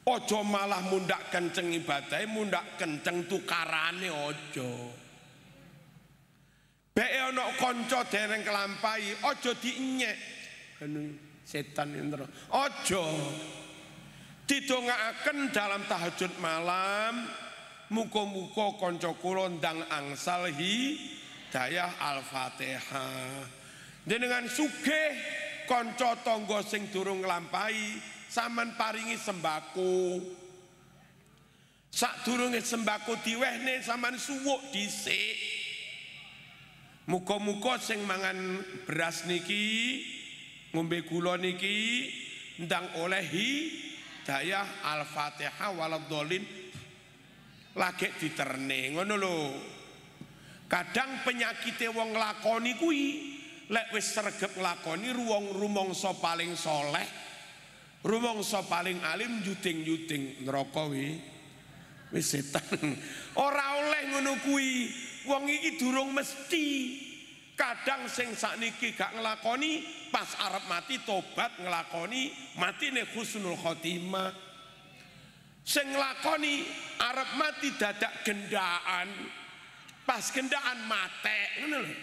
Ojo malah mundak kenceng ibadahe, mundak kenceng tukarane ojo. Bek ana kanca dereng nglampahi ojo dienyek. Setan itu ojo. Didongaaken dalam tahajud malam, muga-muga kanca kula ndang angsal hidayah Al-Fatihah. Jenengan sugih kanca tangga sing durung nglampahi sampean paringi sembako. Sadurunge sembako diwehne sampean suwuk dhisik. Muga-muga sing mangan beras niki, ngombe gula niki ndang oleh hidayah Al-Fatihah waladhdallin lagi diterne ngono lho. Kadang penyakite wong nglakoni kuwi lek wis sregep nglakoni rumangsa paling soleh, rumangsa paling alim juding-juding neraka wis setan. Ora oleh ngono kuwi. Wong iki durung mesti. Kadang sing sakniki gak nglakoni pas arep mati tobat nglakoni matine husnul khotimah. Sing nglakoni arep mati dadak gendaan. Pas gendaan mate ngono lho.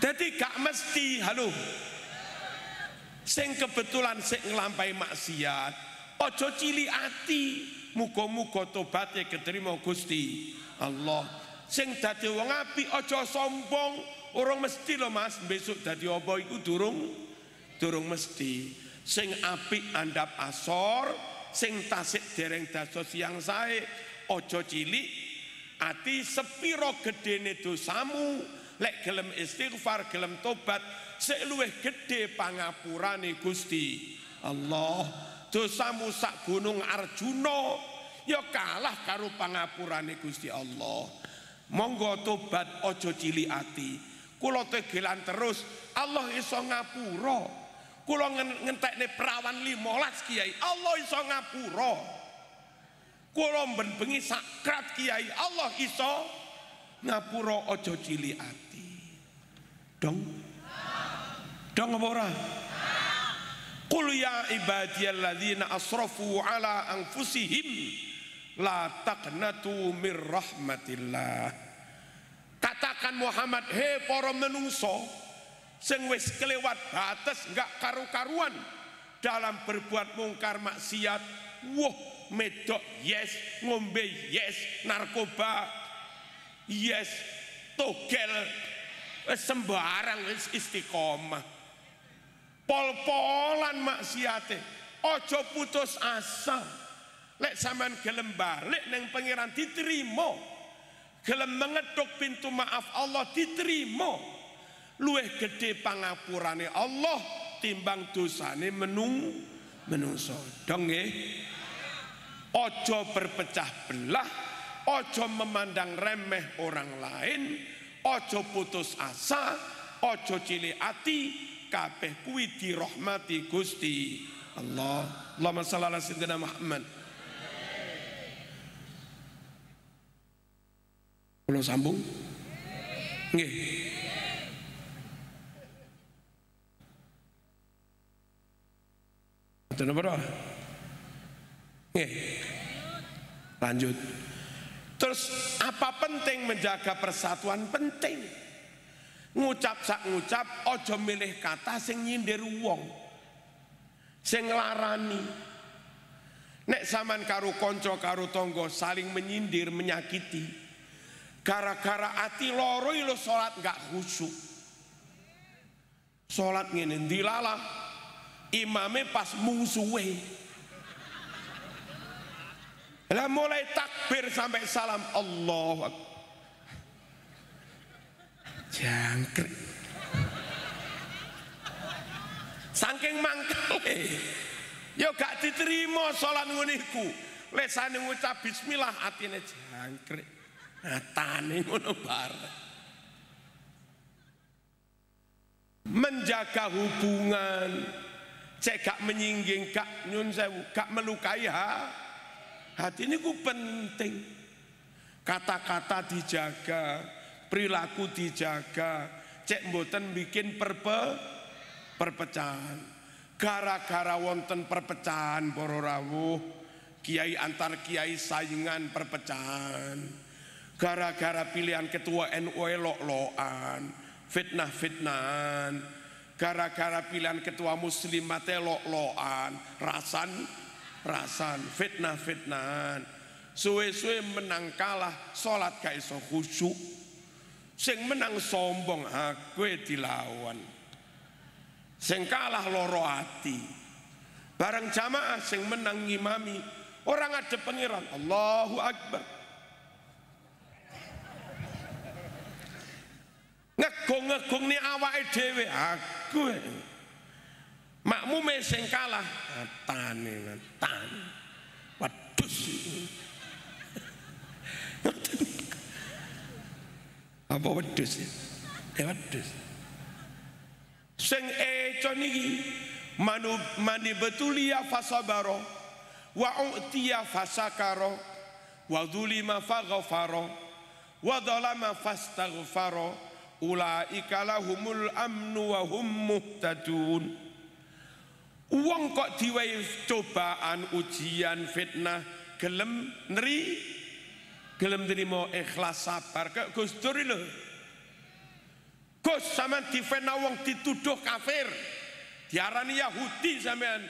Dadi gak mesti halo. Sing kebetulan sing nglampahi maksiat ojo cilik ati. Muga-muga tobatnya keterima Gusti Allah. Sing dadi wong apik aja sombong. Urung mesti lho Mas, besok dadi apa iku durung mesti. Sing apik andap asor, sing tasik dereng dados yang sae aja cilik ati. Sepiro gedene dosamu lek gelem istighfar, gelem tobat, sik luwih gedhe pangapurane Gusti Allah. Dosamu sak gunung Arjuna ya kalah karo pangapurane Gusti Allah. Monggo tobat ojo cilik ati. Kula tegelan terus Allah iso ngapura. Kula ngentekne perawan 15 Kiai, Allah iso ngapura. Kula ben bengi sakrat Kiai, Allah iso ngapura. Ojo cilik ati. Dong apa ora? Qul ya ibadiyalladzina asrafu ala anfusihim la taqnatu mir rahmatillah. Katakan Muhammad, he para menungso sing wis kelewat batas enggak karu-karuan dalam berbuat mungkar maksiat. Wah, medok yes, ngombe yes, narkoba yes, togel sembarang wis istiqomah. Pol-polan maksiate, ojo putus asa. Lek sampean gelem balik neng pangeran diterima, gelem mengetuk pintu maaf Allah diterima. Luwih gede pangapurane Allah timbang dosane menungso. Dong nggih. Ojo berpecah belah, ojo memandang remeh orang lain, ojo putus asa, ojo cilik ati. Kabeh kuwi dirahmati Gusti Allah. Allahumma shalli ala sayyidina Muhammad. Kula sambung? Nggih. Mboten napa? Nggih. Lanjut. Terus apa penting menjaga persatuan? Penting. Ngucap sak ngucap ojo milih kata sing nyindir wong, sing nglarani. Nek sampean karo kanca karo tangga saling menyindir menyakiti, gara-gara ati loro lho salat gak khusyuk. Salat ngene ndilalah imame pas mungsuhe. Lah mulai takbir sampai salam Allahu Akbar. Jangkrik. Saking mangkale ya gak diterima salat ngono iku. Lesane ngucap bismillah atine jangkrik. Atane ngono bareng. Menjaga hubungan, cek gak menyingging, gak nyun sewu, gak melukai hati niku penting. Kata-kata dijaga, perilaku dijaga, cek mboten bikin perpecahan. Gara-gara wonten perpecahan para rawuh, kiai antar kiai saingan perpecahan. Gara-gara pilihan ketua NU lok-lokan, fitnah-fitnahan. Gara-gara pilihan ketua muslimat lok-lokan, rasan, fitnah-fitnahan. Suwe-suwe menang kalah, salat gak iso khusyuk. Sing menang sombong, aku dilawan. Sing kalah loro ati. Bareng jamaah sing menang ngimami, orang ada pengiran, Allahu Akbar. Ngegong-ngegong ni awake dhewe, aku makmume sing kalah, tane. Waduh. Apa wedhus ya? Wedhus. Sing eco niki mani betulia fasabaro wa utiya fasakaro wa dzulima faghfaro wa dzalama fastaghfaro ulaika lahumul amnu wa hum muhtadun. Wong kok diwehi cobaan, ujian, fitnah, gelem nerima ikhlas sabar ke Gus Dur lho. Gus sampean difitnah wong dituduh kafir, diarani Yahudi sampean.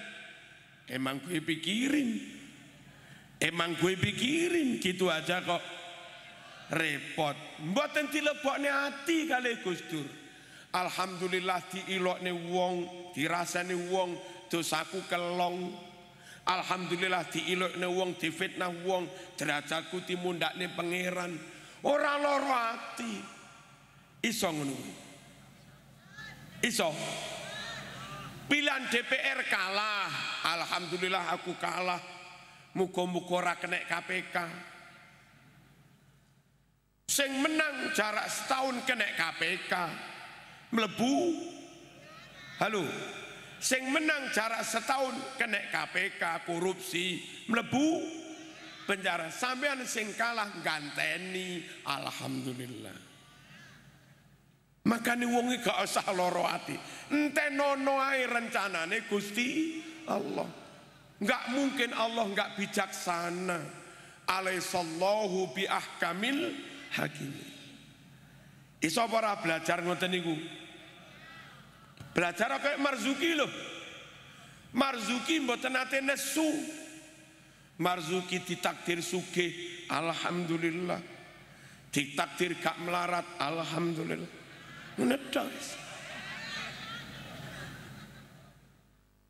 Emang gue pikirin gitu aja kok repot. Mboten dilebokne ati kali Gus Dur. Alhamdulillah diilokne wong, dirasani wong, dosaku kelong. Alhamdulillah diilokne wong, difitnah wong, derajatku dimundakne pangeran. Ora loro ati. Iso ngono. Iso. Pilihan DPR kalah, alhamdulillah aku kalah. Muga-muga ora kenek KPK. Sing menang jarak setahun kenek KPK. Mlebu. Halo. Sing menang jarak setahun kenek KPK, korupsi, mlebu penjara. Sampean sing kalah ganteni, alhamdulillah. Makanya wongi gak usah loro ati. Entenono ae rencanane Gusti Allah. Enggak mungkin Allah enggak bijaksana. Alaihissallahu bi ahkamil hakim. Iso ora belajar ngoten niku. Belajar kayak Marzuki loh. Marzuki mboten nate nesu. Marzuki ditakdir sugih, alhamdulillah. Ditakdir gak melarat, alhamdulillah. Nedas.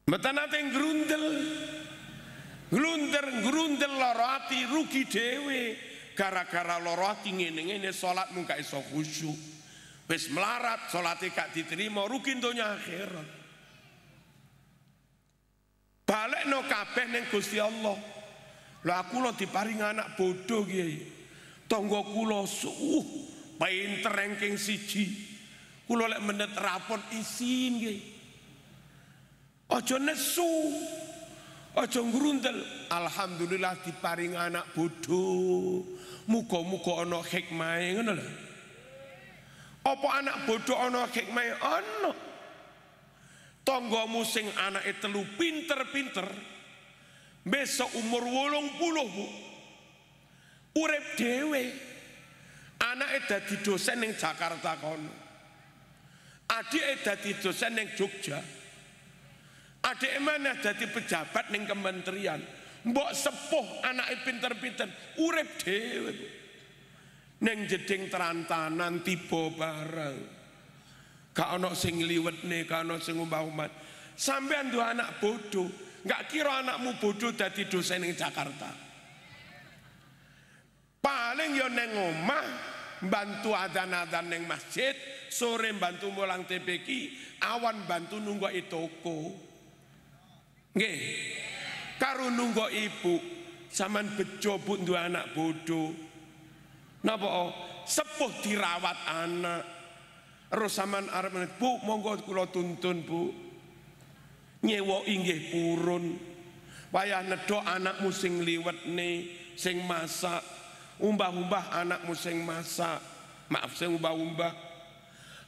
Mboten nate grundel lara ati rugi dhewe. Gara-gara lara ati ngene-ngene salat mung gak iso khusyuk. Wis melarat salate gak diterima, rugi donya akhirat. Balekno kabeh ning Gusti Allah. Lah aku lho diparing anak bodoh Kiai. Tangga kula pinter ranking 1. Kula lek menet rapot isin Kiai. Aja nesu. Aja ngrundel. Alhamdulillah diparing anak bodoh. Muga-muga ana hikmahe ngono lho. Apa anak bodoh ana hikmahe? Ana. Tanggamu sing anake telu pinter-pinter, besok umur 80 Bu, urip dhewe. Anake dadi dosen ning Jakarta kono. Adike dadi dosen ning Jogja. Adike maneh dadi pejabat ning kementerian. Mbok sepuh anake pinter-pinter, urip dhewe Bu. Neng jeding terantanan tiba bareng. Gak ana sing liwetne, gak ana sing umpah-umpah. Sampean duwe anak bodoh, gak kira anakmu bodoh dadi dosen ning Jakarta. Paling yo neng omah bantu adzan-adzan ning masjid, sore bantu mulang TPQ, awan bantu nunggoki toko. Nggih. Karo nunggo ibu, sampean bejo Bu duwe anak bodoh. Napa sepuh dirawat anak. Terus sampean arep Bu, monggo kula tuntun Bu. Nyewa inggih purun. Wayah nedok anakmu sing liwetne, sing masak. Umbah-umbah anakmu sing masak. Maaf sing umbah-umbah.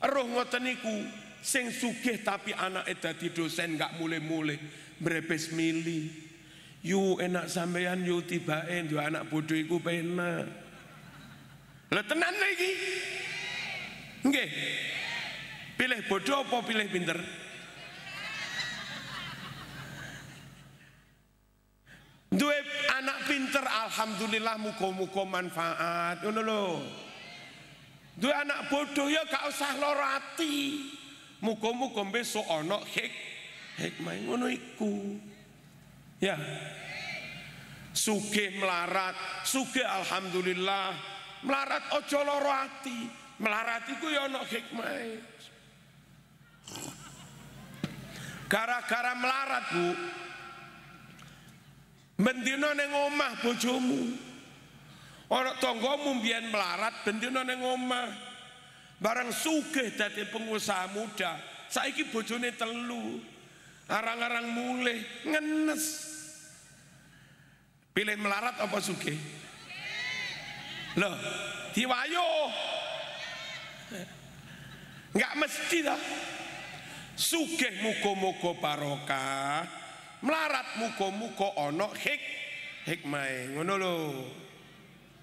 Roh ngoten niku sing sugih tapi anake dadi dosen gak mulai-mulai mbrebes mili. Yu enak sampean yu tibake yo anak bodoh iku penak. Lah tenan lho iki. Nggih. Pilih bodoh apa pilih pinter? Duwe anak pinter alhamdulillah muga-muga manfaat ngono lho. Duwe anak bodoh ya gak usah lara ati. Muga-muga besok ana hikmah ngono iku. Ya. Sugih melarat, sugih alhamdulillah. Melarat aja lara ati. Melarat iku ya ana hikmah. Gara-gara melarat, Bu. Bendina ning omah bojomu. Ana tanggamu mbiyen melarat bendina ning omah. Barang sugih dadi pengusaha muda, saiki bojone 3. Arang-arang mulih ngenes. Pilih melarat apa sugih? Loh, diwayo. Enggak mesti dah. Sugih muga-muga barokah. Melarat muga-muga ana hikmah. Ngono lho.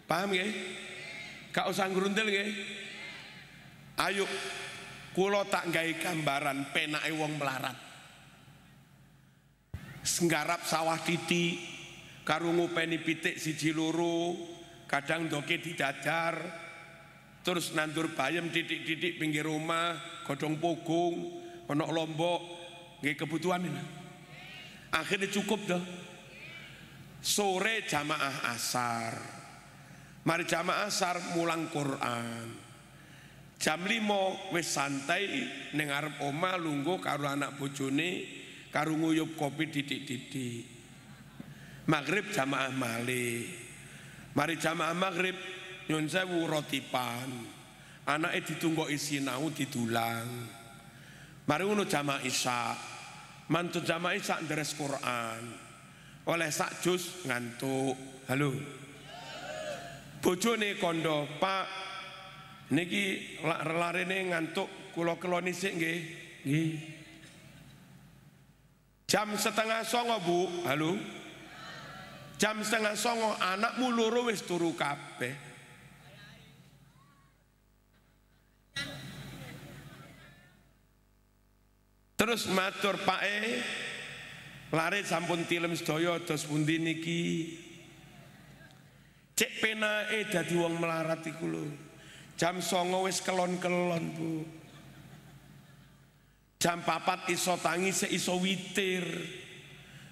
Paham nggih? Gak usah ngrundel nggih. Ayo kula tak gawe gambaran penake wong melarat. Nggarap sawah titik karo ngopeni pitik 1-2, kadang doke didadar, terus nandur bayam titik-titik pinggir rumah, godhong pogung, ana lombok, nggih kebutuhan ini. Akhirnya cukup dah. Sore jamaah asar. Mari jamaah asar mulang Quran. Jam 5 wis santai ning arep omah lungguh karo anak bojone, karo nguyup kopi titik-titik. Maghrib jamaah malih. Mari jamaah maghrib nyun sewu rotipan. Anake ditunggoki sinau didulang. Mari ngono jamaah isya. Mantu jamaah isya ndres Quran. Oleh sak juz ngantuk. Halo. Bojone kondo, Pak, niki larene ngantuk, kula keloni sik nggih. Nggih. Jam 8:30, Bu. Halo. Jam 8:30 anakmu loro wis turu kabeh. Terus matur Pake, lare sampun tilem sedaya dos pundi niki. Cek penake dadi wong melarat iku lho. Jam 09 wis kelon-kelon, Bu. Jam 4 iso tangi sik iso witir.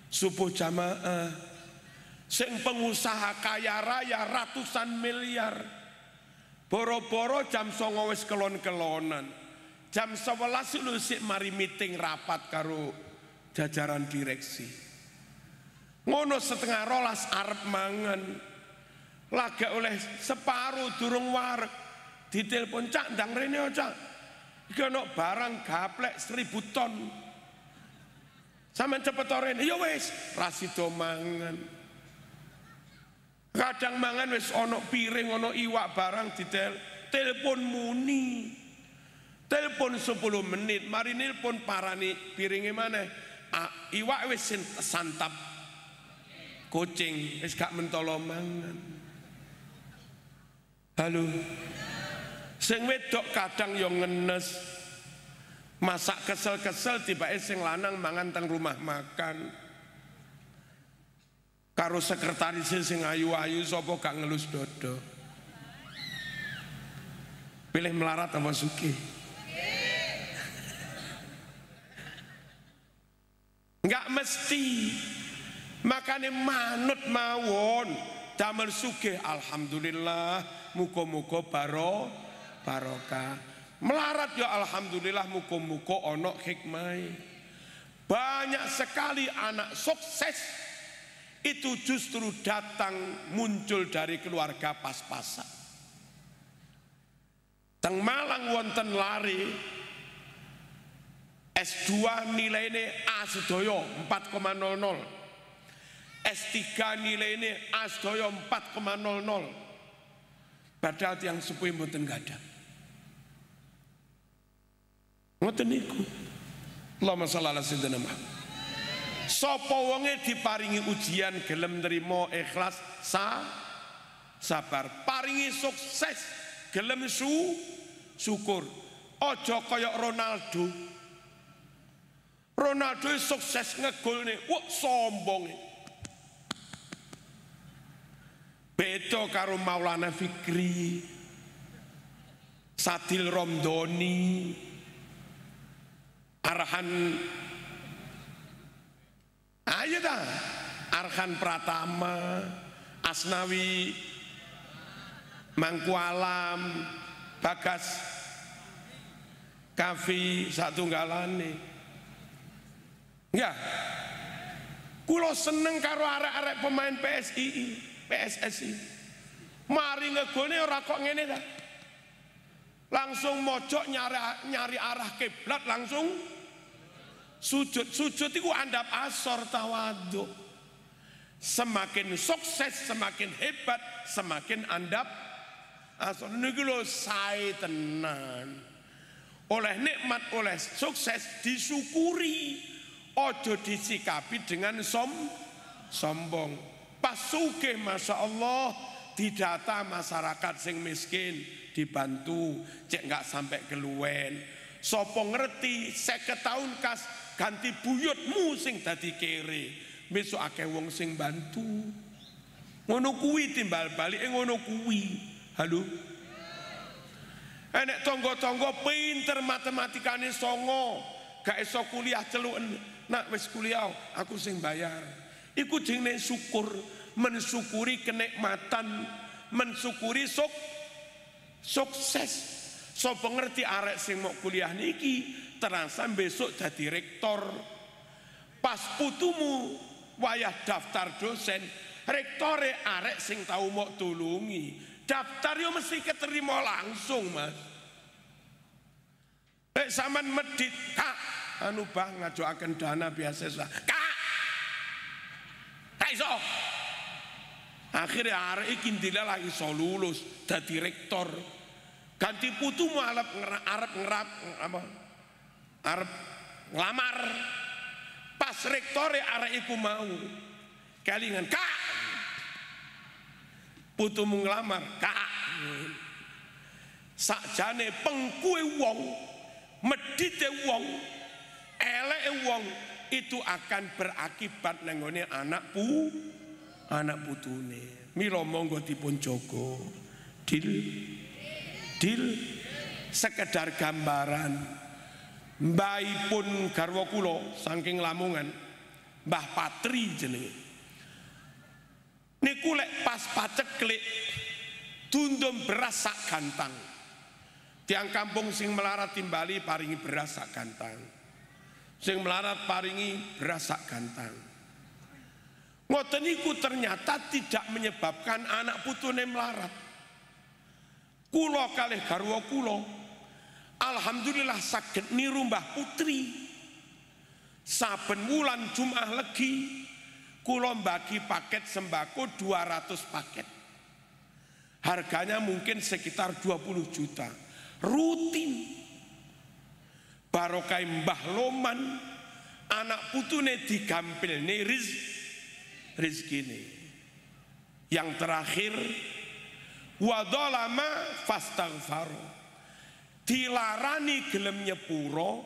Subuh jamaah. Sing pengusaha kaya raya ratusan miliar. Boro-boro jam 09 wis kelon-kelonan. Jam 11 lho sik mari meeting rapat karo jajaran direksi. Ngono 11:30 arep mangan. Laga oleh separuh durung wareg. Ditelepon, Cak ndang rene Cak. Iki ana barang gaplek 1000 ton. Sampeyan cepet rene. Ya wis, ra sida mangan. Kadang mangan wis ana piring, ana iwak barang telepon muni. Telepon 10 menit, mari nelpon parani piringe maneh. Iwak wis santap kucing, wis gak mentolo mangan. Halo. Sing wedok kadang yo ngenes. Masak kesel-kesel tibake sing lanang mangan teng rumah makan. Karo sekretaris sing ayu-ayu sapa gak ngelus dodo. Pilih melarat apa sugih? Enggak mesti. Makane manut mawon damel sugih alhamdulillah, muga-muga barokah. Melarat ya alhamdulillah, muga-muga ana hikmah. Banyak sekali anak sukses itu justru datang muncul dari keluarga pas-pasan. Teng Malang wonten lari S2 nilainya A sedaya 4,00. S3 nilainya A sedaya 4,00. Padahal yang sepuh mboten gadah. Ngoten niku. Allahumma shalli ala sayyidina Muhammad. Sapa wonge diparingi ujian gelem nrimo ikhlas sabar, paringi sukses gelem syukur. Aja kaya Ronaldo. Ronaldo sukses ngegolne, wah sombonge. Beda karo Maulana Fikri, Sadil Romdoni, Arhan, ayo dah, Arhan Pratama, Asnawi, Mangku Alam, Bagas, Kavi, satunggalane. Ya, kulo seneng karo arek-arek pemain PSSI. Mari ngegone ora kok ngene ta. Langsung mojok nyari arah kiblat, langsung sujud itu andap asor tawadhu. Semakin sukses, semakin hebat, semakin andap asor. Niki lho sae tenan. Oleh nikmat, oleh sukses disyukuri, ojo disikapi dengan sombong. Pas sugih masya Allah didata masyarakat sing miskin dibantu, cek nggak sampai keluwen. Sopo ngerti 50 tahun kas ganti buyutmu sing dadi kere, besok akeh wong sing bantu. Ngono kuwi timbal balik ngono kuwi. Halo. Enek tonggo-tonggo pinter matematikane songo, gak iso kuliah celuken. Nak wis kuliah aku sing bayar. Iku jenenge syukur, mensyukuri kenikmatan, mensyukuri sukses. Sapa ngerti arek sing mau kuliah niki terasa besok jadi rektor. Pas putumu wayah daftar dosen, rektore arek sing tau mau tulungi. Daftar yo mesti keterima langsung, Mas. Saman medit, Kak, anu bang ngajokaken dana beasiswa. Kak, tak iso. Akhirnya arek iki ndila lagi iso lulus dadi rektor. Ganti putumu arep ngelamar. Pas rektore arek iku mau kelingan, Kak, putumu ngelamar, Kak. Sakjane pengkuwe wong, medite wong, eleke wong itu akan berakibat nenggone anak putune. Mila monggo dipun jaga. Dil sekedar gambaran. Mbaipun garwa kula saking Lamongan, Mbah Patri jenenge. Niku lek pas paceklik tundum beras sak gantang. Tiang kampung sing melarat timbali paringi beras sak gantang. Sing melarat paringi beras sak gantang. Ngoten niku ternyata tidak menyebabkan anak putune melarat. Kula kalih garwa kula alhamdulillah saged niru Mbah Putri. Saben wulan Jumat Legi kula bagi paket sembako 200 paket. Harganya mungkin sekitar 20 juta. Rutin. Barokah Mbah Loman, anak putune digampilne rezekine. Yang terakhir, wadolama fastaghfaru, dilarani gelem nyepuro,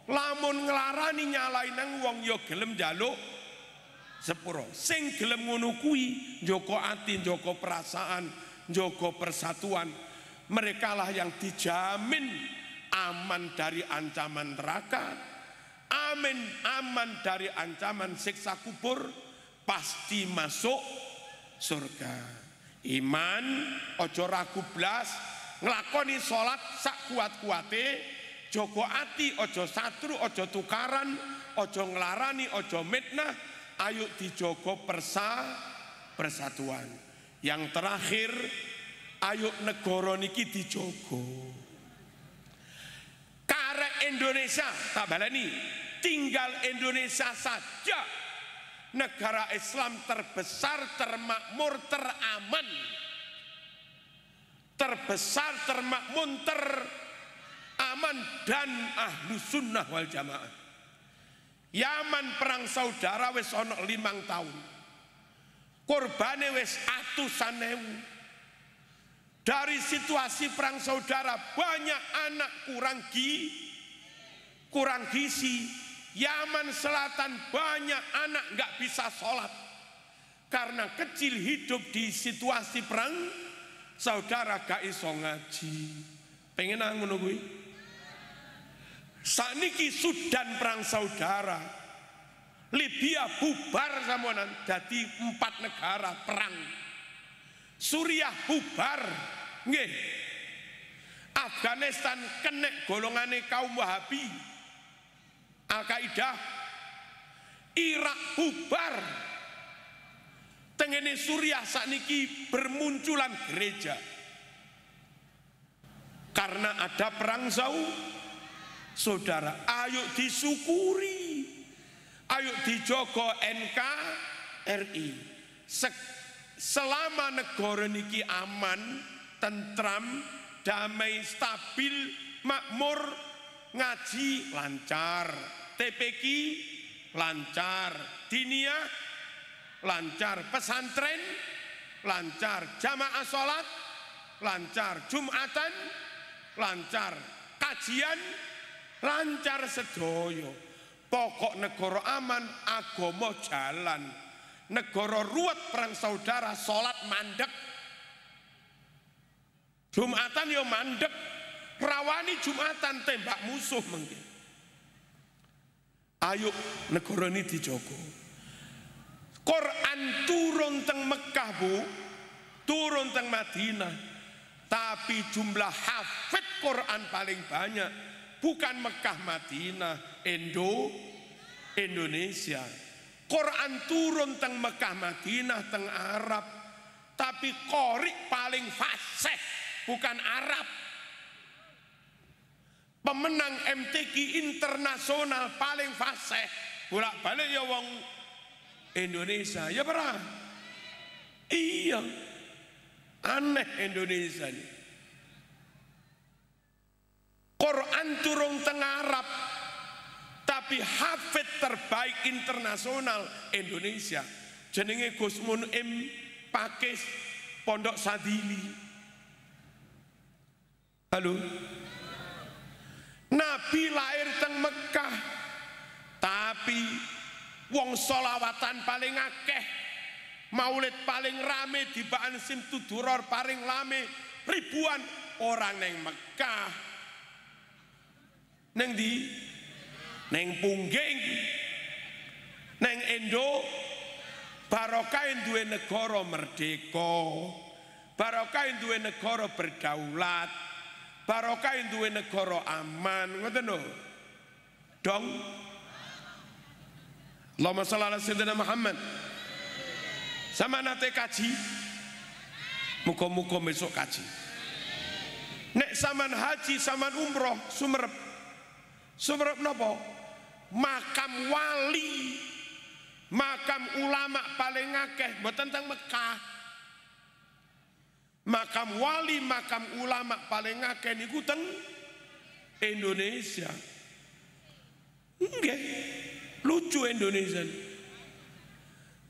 lamun nglarani nyalain nang wong yo gelem njaluk sepuro. Sing gelem ngono kuwi njogo ati, njogo perasaan, njogo persatuan, merekalah yang dijamin aman dari ancaman neraka, aman dari ancaman siksa kubur, pasti masuk surga. Iman ojo ragu blas, nglakoni salat sak kuat-kuate, jogo ati ojo satru, ojo tukaran, ojo nglarani, ojo mitnah, ayo dijogo persatuan. Yang terakhir, ayo negara niki dijogo. Karek Indonesia tak baleni, tinggal Indonesia saja negara Islam terbesar, termakmur, teraman, terbesar, termakmur, aman dan ahlu sunnah wal jamaah. Yaman perang saudara wis ono 5 tahun. Korbane wis atusan ewu. Dari situasi perang saudara banyak anak kurang gizi. Yaman Selatan banyak anak nggak bisa sholat karena kecil hidup di situasi perang saudara gak iso ngaji. Pengen ngono kuwi. Saniki Sudan perang saudara, Libya bubar samonan dadi 4 negara perang. Suriah bubar, nggih. Afghanistan kenek golongane kaum Wahabi, Al-Qaeda. Irak bubar. Tengene Suriah sakniki bermunculan gereja. Karena ada perang saudara. Ayo disyukuri. Ayo dijogo NKRI. Selama negara niki aman, tentram, damai, stabil, makmur, ngaji lancar, TPQ lancar, diniyah lancar, pesantren lancar, jamaah sholat lancar, jumatan lancar, kajian lancar sedoyo. Pokok negara aman, agama jalan. Negara ruwet perang saudara, sholat mandek, jumatan yo mandek, rawani jumatan tembak musuh mungkin. Ayo negara ini dijogo. Quran turun teng Mekah bu, turun teng Madinah, tapi jumlah hafid Quran paling banyak bukan Mekah Madinah, Indonesia. Quran turun teng Mekah Madinah teng Arab, tapi qori paling fasih bukan Arab. Pemenang MTQ internasional paling fasih bolak-balik ya wong Indonesia, ya pernah. Iya, aneh Indonesia ini. Quran turun teng Arab, tapi hafid terbaik internasional Indonesia. Jenenge Gus Munim Pakis Pondok Sadili. Halo. Nabi lahir teng Mekah, tapi wong solawatan paling akeh, maulid paling rame, dibaan Simtuduror paling rame, ribuan orang neng Mekah, neng di, neng Pungging, neng Indo, barokah duwe negara merdeka, barokah duwe negara berdaulat, barokah duwe negara aman, ngoten lho. Dong. Allahumma shalli ala sayyidina Muhammad. Sama nate kaji, muka-muka besok kaji. Nek saman haji, saman umroh, sumerep nopo? Makam wali, makam ulama paling akeh, mboten teng Mekah. Makam wali, makam ulama paling akeh niku teng Indonesia. Nggih. Lucu Indonesia.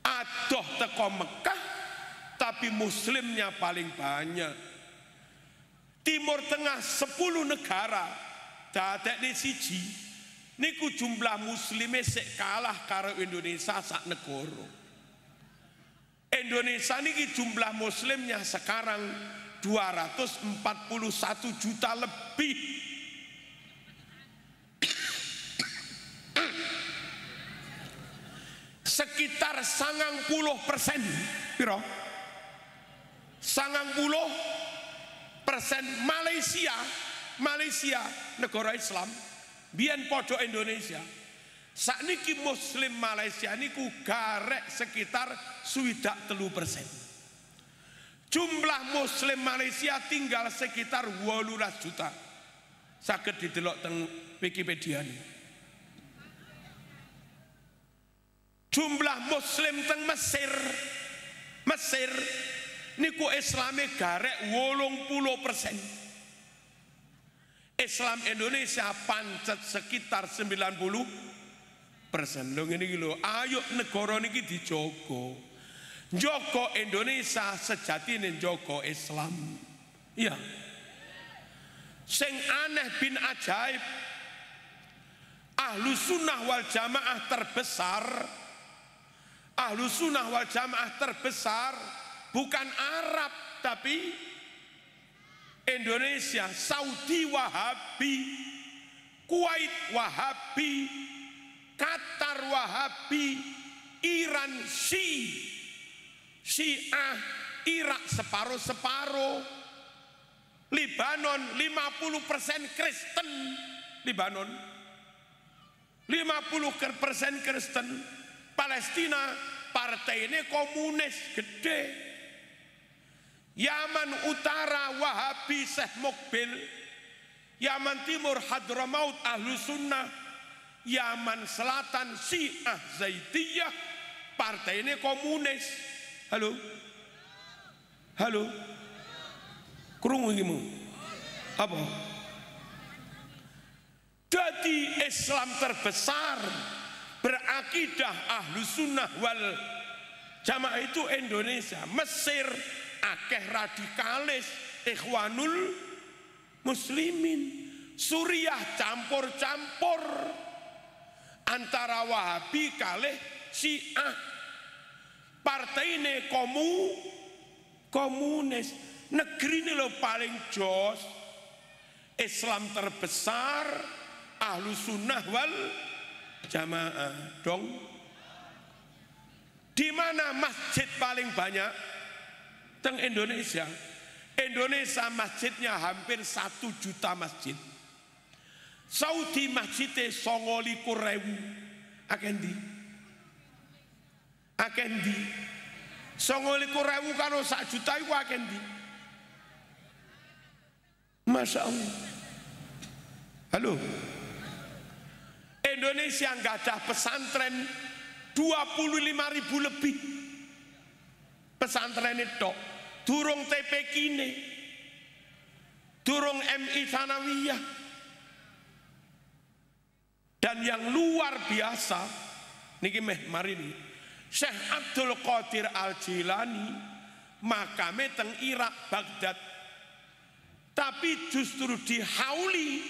Adoh teko Mekah, tapi muslimnya paling banyak. Timur Tengah 10 negara, dadekne siji. Niku jumlah muslimnya sik kalah karo Indonesia sak negara. Indonesia niki jumlah muslimnya sekarang 241 juta lebih. Sekitar 90%, piro? 90% Malaysia negara Islam, biyen podo Indonesia. Sakniki muslim Malaysia niku garek sekitar 3%. Jumlah muslim Malaysia tinggal sekitar 18 juta. Saged didelok teng Wikipedia nih. Jumlah muslim teng Mesir niku Islame garek 80%. Islam Indonesia pancet sekitar 90%. Lho ngene iki lho, ayo negara niki dijogo. Jogo Indonesia sejatine jogo Islam. Iya. Sing aneh bin ajaib, Ahlu Sunnah wal Jamaah terbesar, Ahlu Sunnah wal Jamaah terbesar bukan Arab tapi Indonesia, Saudi Wahabi, Kuwait Wahabi, Qatar Wahabi, Iran Syiah, Irak separuh-separuh, Libanon 50% Kristen, Libanon 50% Kristen, Palestina partai ini komunis gede, Yaman Utara Wahabi Syekh Mukbil, Yaman Timur Hadramaut Ahlu Sunnah, Yaman Selatan Syiah Zaidiyah, partai ini komunis. Halo, halo, krungu iki mu apa? Jadi Islam terbesar berakidah Ahlu Sunnah wal Jamaah itu Indonesia. Mesir akeh radikalis Ikhwanul Muslimin. Suriah campur-campur antara Wahabi kalih Syiah. Partai ini komunis. Negeri ini loh paling jos. Islam terbesar Ahlu Sunnah wal Jamaah dong. Di mana masjid paling banyak? Teng Indonesia. Indonesia masjidnya hampir 1 juta masjid. Saudi masjidnya 29.000. Akendi 29.000 karo 1 juta itu akendi. Masya Allah. Halo, Indonesia nggak ada pesantren 25.000 lebih. Pesantren itu durung TPQ ini, durung MI Sanawiyah. Dan yang luar biasa niki mari nih, Syekh Abdul Qadir Al-Jilani makame teng Irak Baghdad, tapi justru dihauli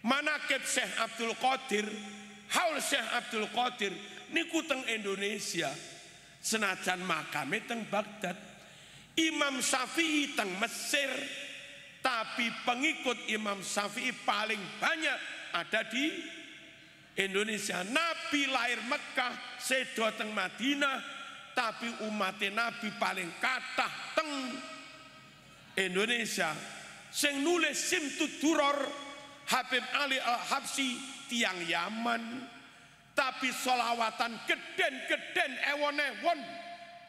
manakib Syekh Abdul Qadir, haul Syekh Abdul Qadir niku teng Indonesia. Senajan makame teng Baghdad, Imam Syafi'i teng Mesir, tapi pengikut Imam Syafi'i paling banyak ada di Indonesia. Nabi lahir Mekah, sedo teng Madinah, tapi umatnya Nabi paling kathah teng Indonesia. Sing nulis Simtud Duror Habib Ali Al-Habsyi tiang Yaman, tapi solawatan geden-geden ewon-ewon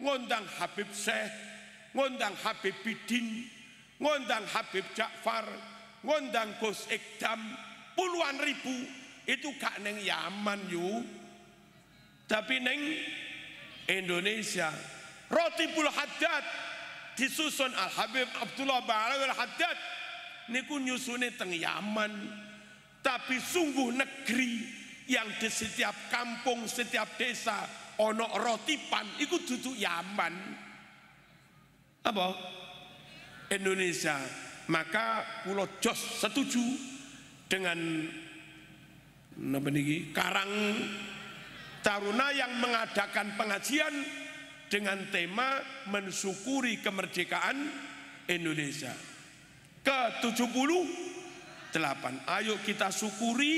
ngundang Habib Syekh, ngundang Habib Bidin, ngundang Habib Ja'far, ngundang Gus Ikdam, puluhan ribu. Itu gak neng Yaman yu, tapi neng Indonesia. Rotibul Haddad disusun Al Habib Abdullah Ba'alawi Al Haddad niku nyusune teng Yaman, tapi sungguh negeri yang di setiap kampung, setiap desa ono rotipan, iku duduk Yaman. Apa? Indonesia. Maka pulau jos setuju dengan Karang Taruna yang mengadakan pengajian dengan tema mensyukuri kemerdekaan Indonesia ke-78. Ayo kita syukuri,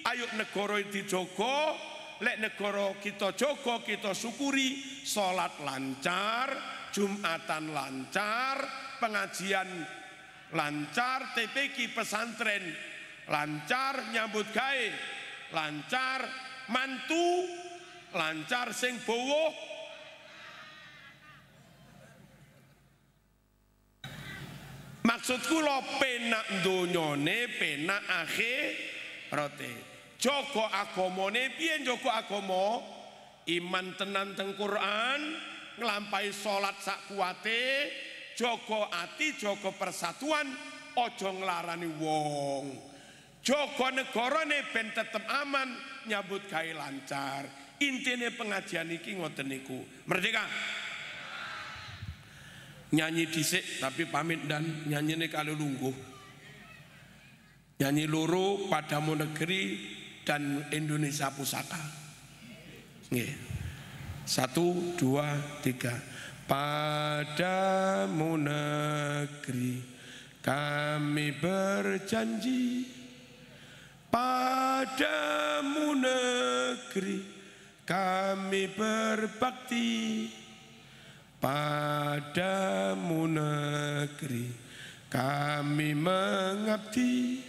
ayo negara dijogo, lek negara kita jogo, kita syukuri, sholat lancar, Jumatan lancar, pengajian lancar, TPQ pesantren lancar, nyambut gawe lancar, mantu lancar, sing bowo maksudku lo penak donyone, penak akhirate. Jogo agamane piye? Jogo agama iman tenan teng Quran, nglampahi salat sak kuwate, jogo ati, jogo persatuan, ojo nglarani wong. Jaga negarane ben tetep aman, nyambut gawe lancar. Intine pengajian iki ngoten niku. Merdeka. Nyanyi dhisik tapi pamit dan nyanyine kali lungguh. Nyanyi loro Padamu Negeri dan Indonesia Pusaka. Nggih. 1, 2, 3. Padamu negeri kami berjanji, padamu negeri kami berbakti, padamu negeri kami mengabdi,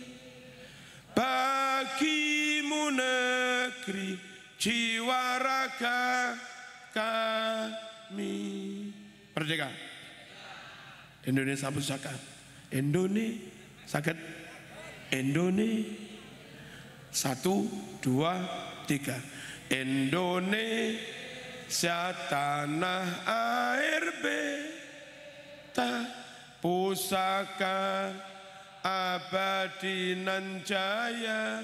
bagimu negeri jiwa raga kami. Merdeka. Indonesia Pusaka. Indonesia sakit. Indonesia 1, 2, 3. Indonesia tanah air beta, pusaka abadi nan jaya.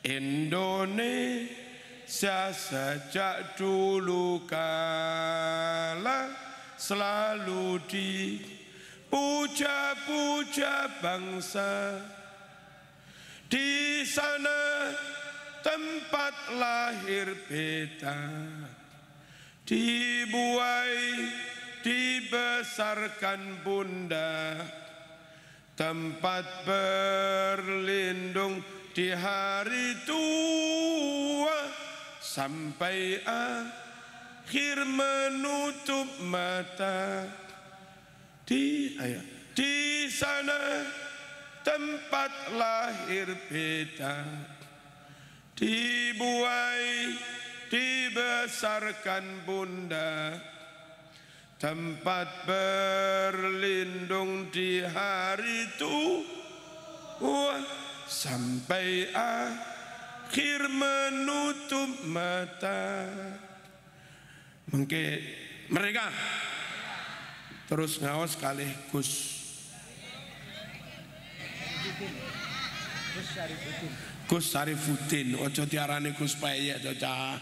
Indonesia sejak dulu kala selalu dipuja-puja bangsa. Di sana tempat lahir beta, dibuai dibesarkan bunda, tempat berlindung di hari tua sampai akhir menutup mata. Di sana tempat lahir beta, dibuai dibesarkan bunda, tempat berlindung di hari tua sampai akhir menutup mata. Mengke mereka terus ngawas kalih Gus Sarifuddin, ojo tiarani Gus Payek cocah.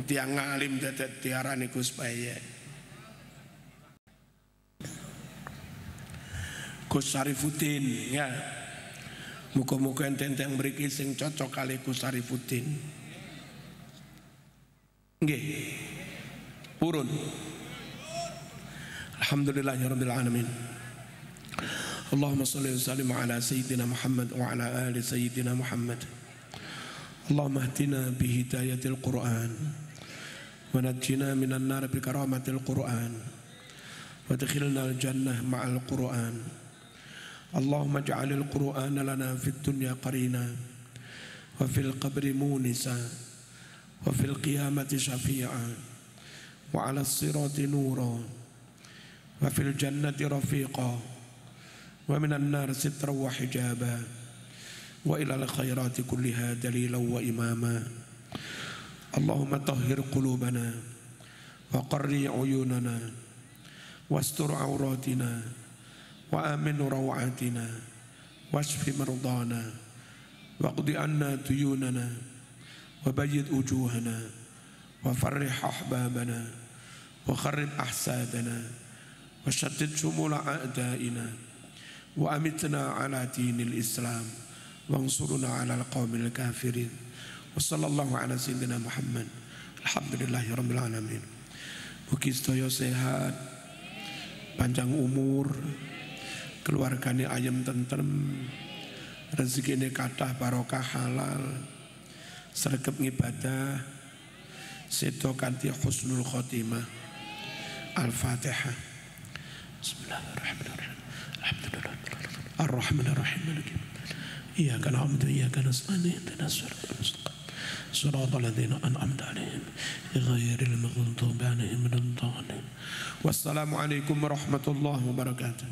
Tiang ngalim dadak tiarani Gus Payek. Gus Sarifuddin ya. Muga-muga enten mriki sing cocok kali Gus Sarifuddin. Nggih. Purun. Alhamdulillahirabbil alamin. Allahumma shalli wa sallim ala sayyidina Muhammad wa ala ali sayyidina Muhammad. Allahumma ihdina bi hidayatil Qur'an wa najjina minan nar bi karamatil Qur'an wa adkhilna al jannah ma'al Qur'an. Allahumma ij'alil Qur'ana lana fid dunya qarina wa fil qabri munisa wa fil qiyamati syafi'a wa 'ala as-sirati nura wa fil jannati rafiqa wa minan nar sitra wa hijaba wa ilal khairati kulliha dalila wa imama. Allahumma tahhir qulubana wa qarri uyunana wastur auratina wa amin rawatina washfi mardana waqdi anna tuyunana wa bayyid wujuhana wa farrih ahbabana wa kharrib ahsadana wa shaddid shumula a'daina wa amitna ala dinil Islam wansurna ala alqawmil kafirin. Wa sallallahu ala sayyidina Muhammad. Alhamdulillahi rabbil alamin. Mugi sedaya sehat, panjang umur, keluargane ayem tentrem, rezekine kathah barokah halal, sregep ngibadah, sedo kanthi husnul khotimah. Al-Fatihah. Bismillahirrahmanirrahim. Alhamdulillah. Ar-Rahmanir-Rahim. Iyyaka na'budu wa iyyaka nasta'in. Ihdinas siratal ladzina an'amta 'alaihim ghairil maghdubi 'alaihim waladdallin. Wassalamu alaikum warahmatullahi wabarakatuh.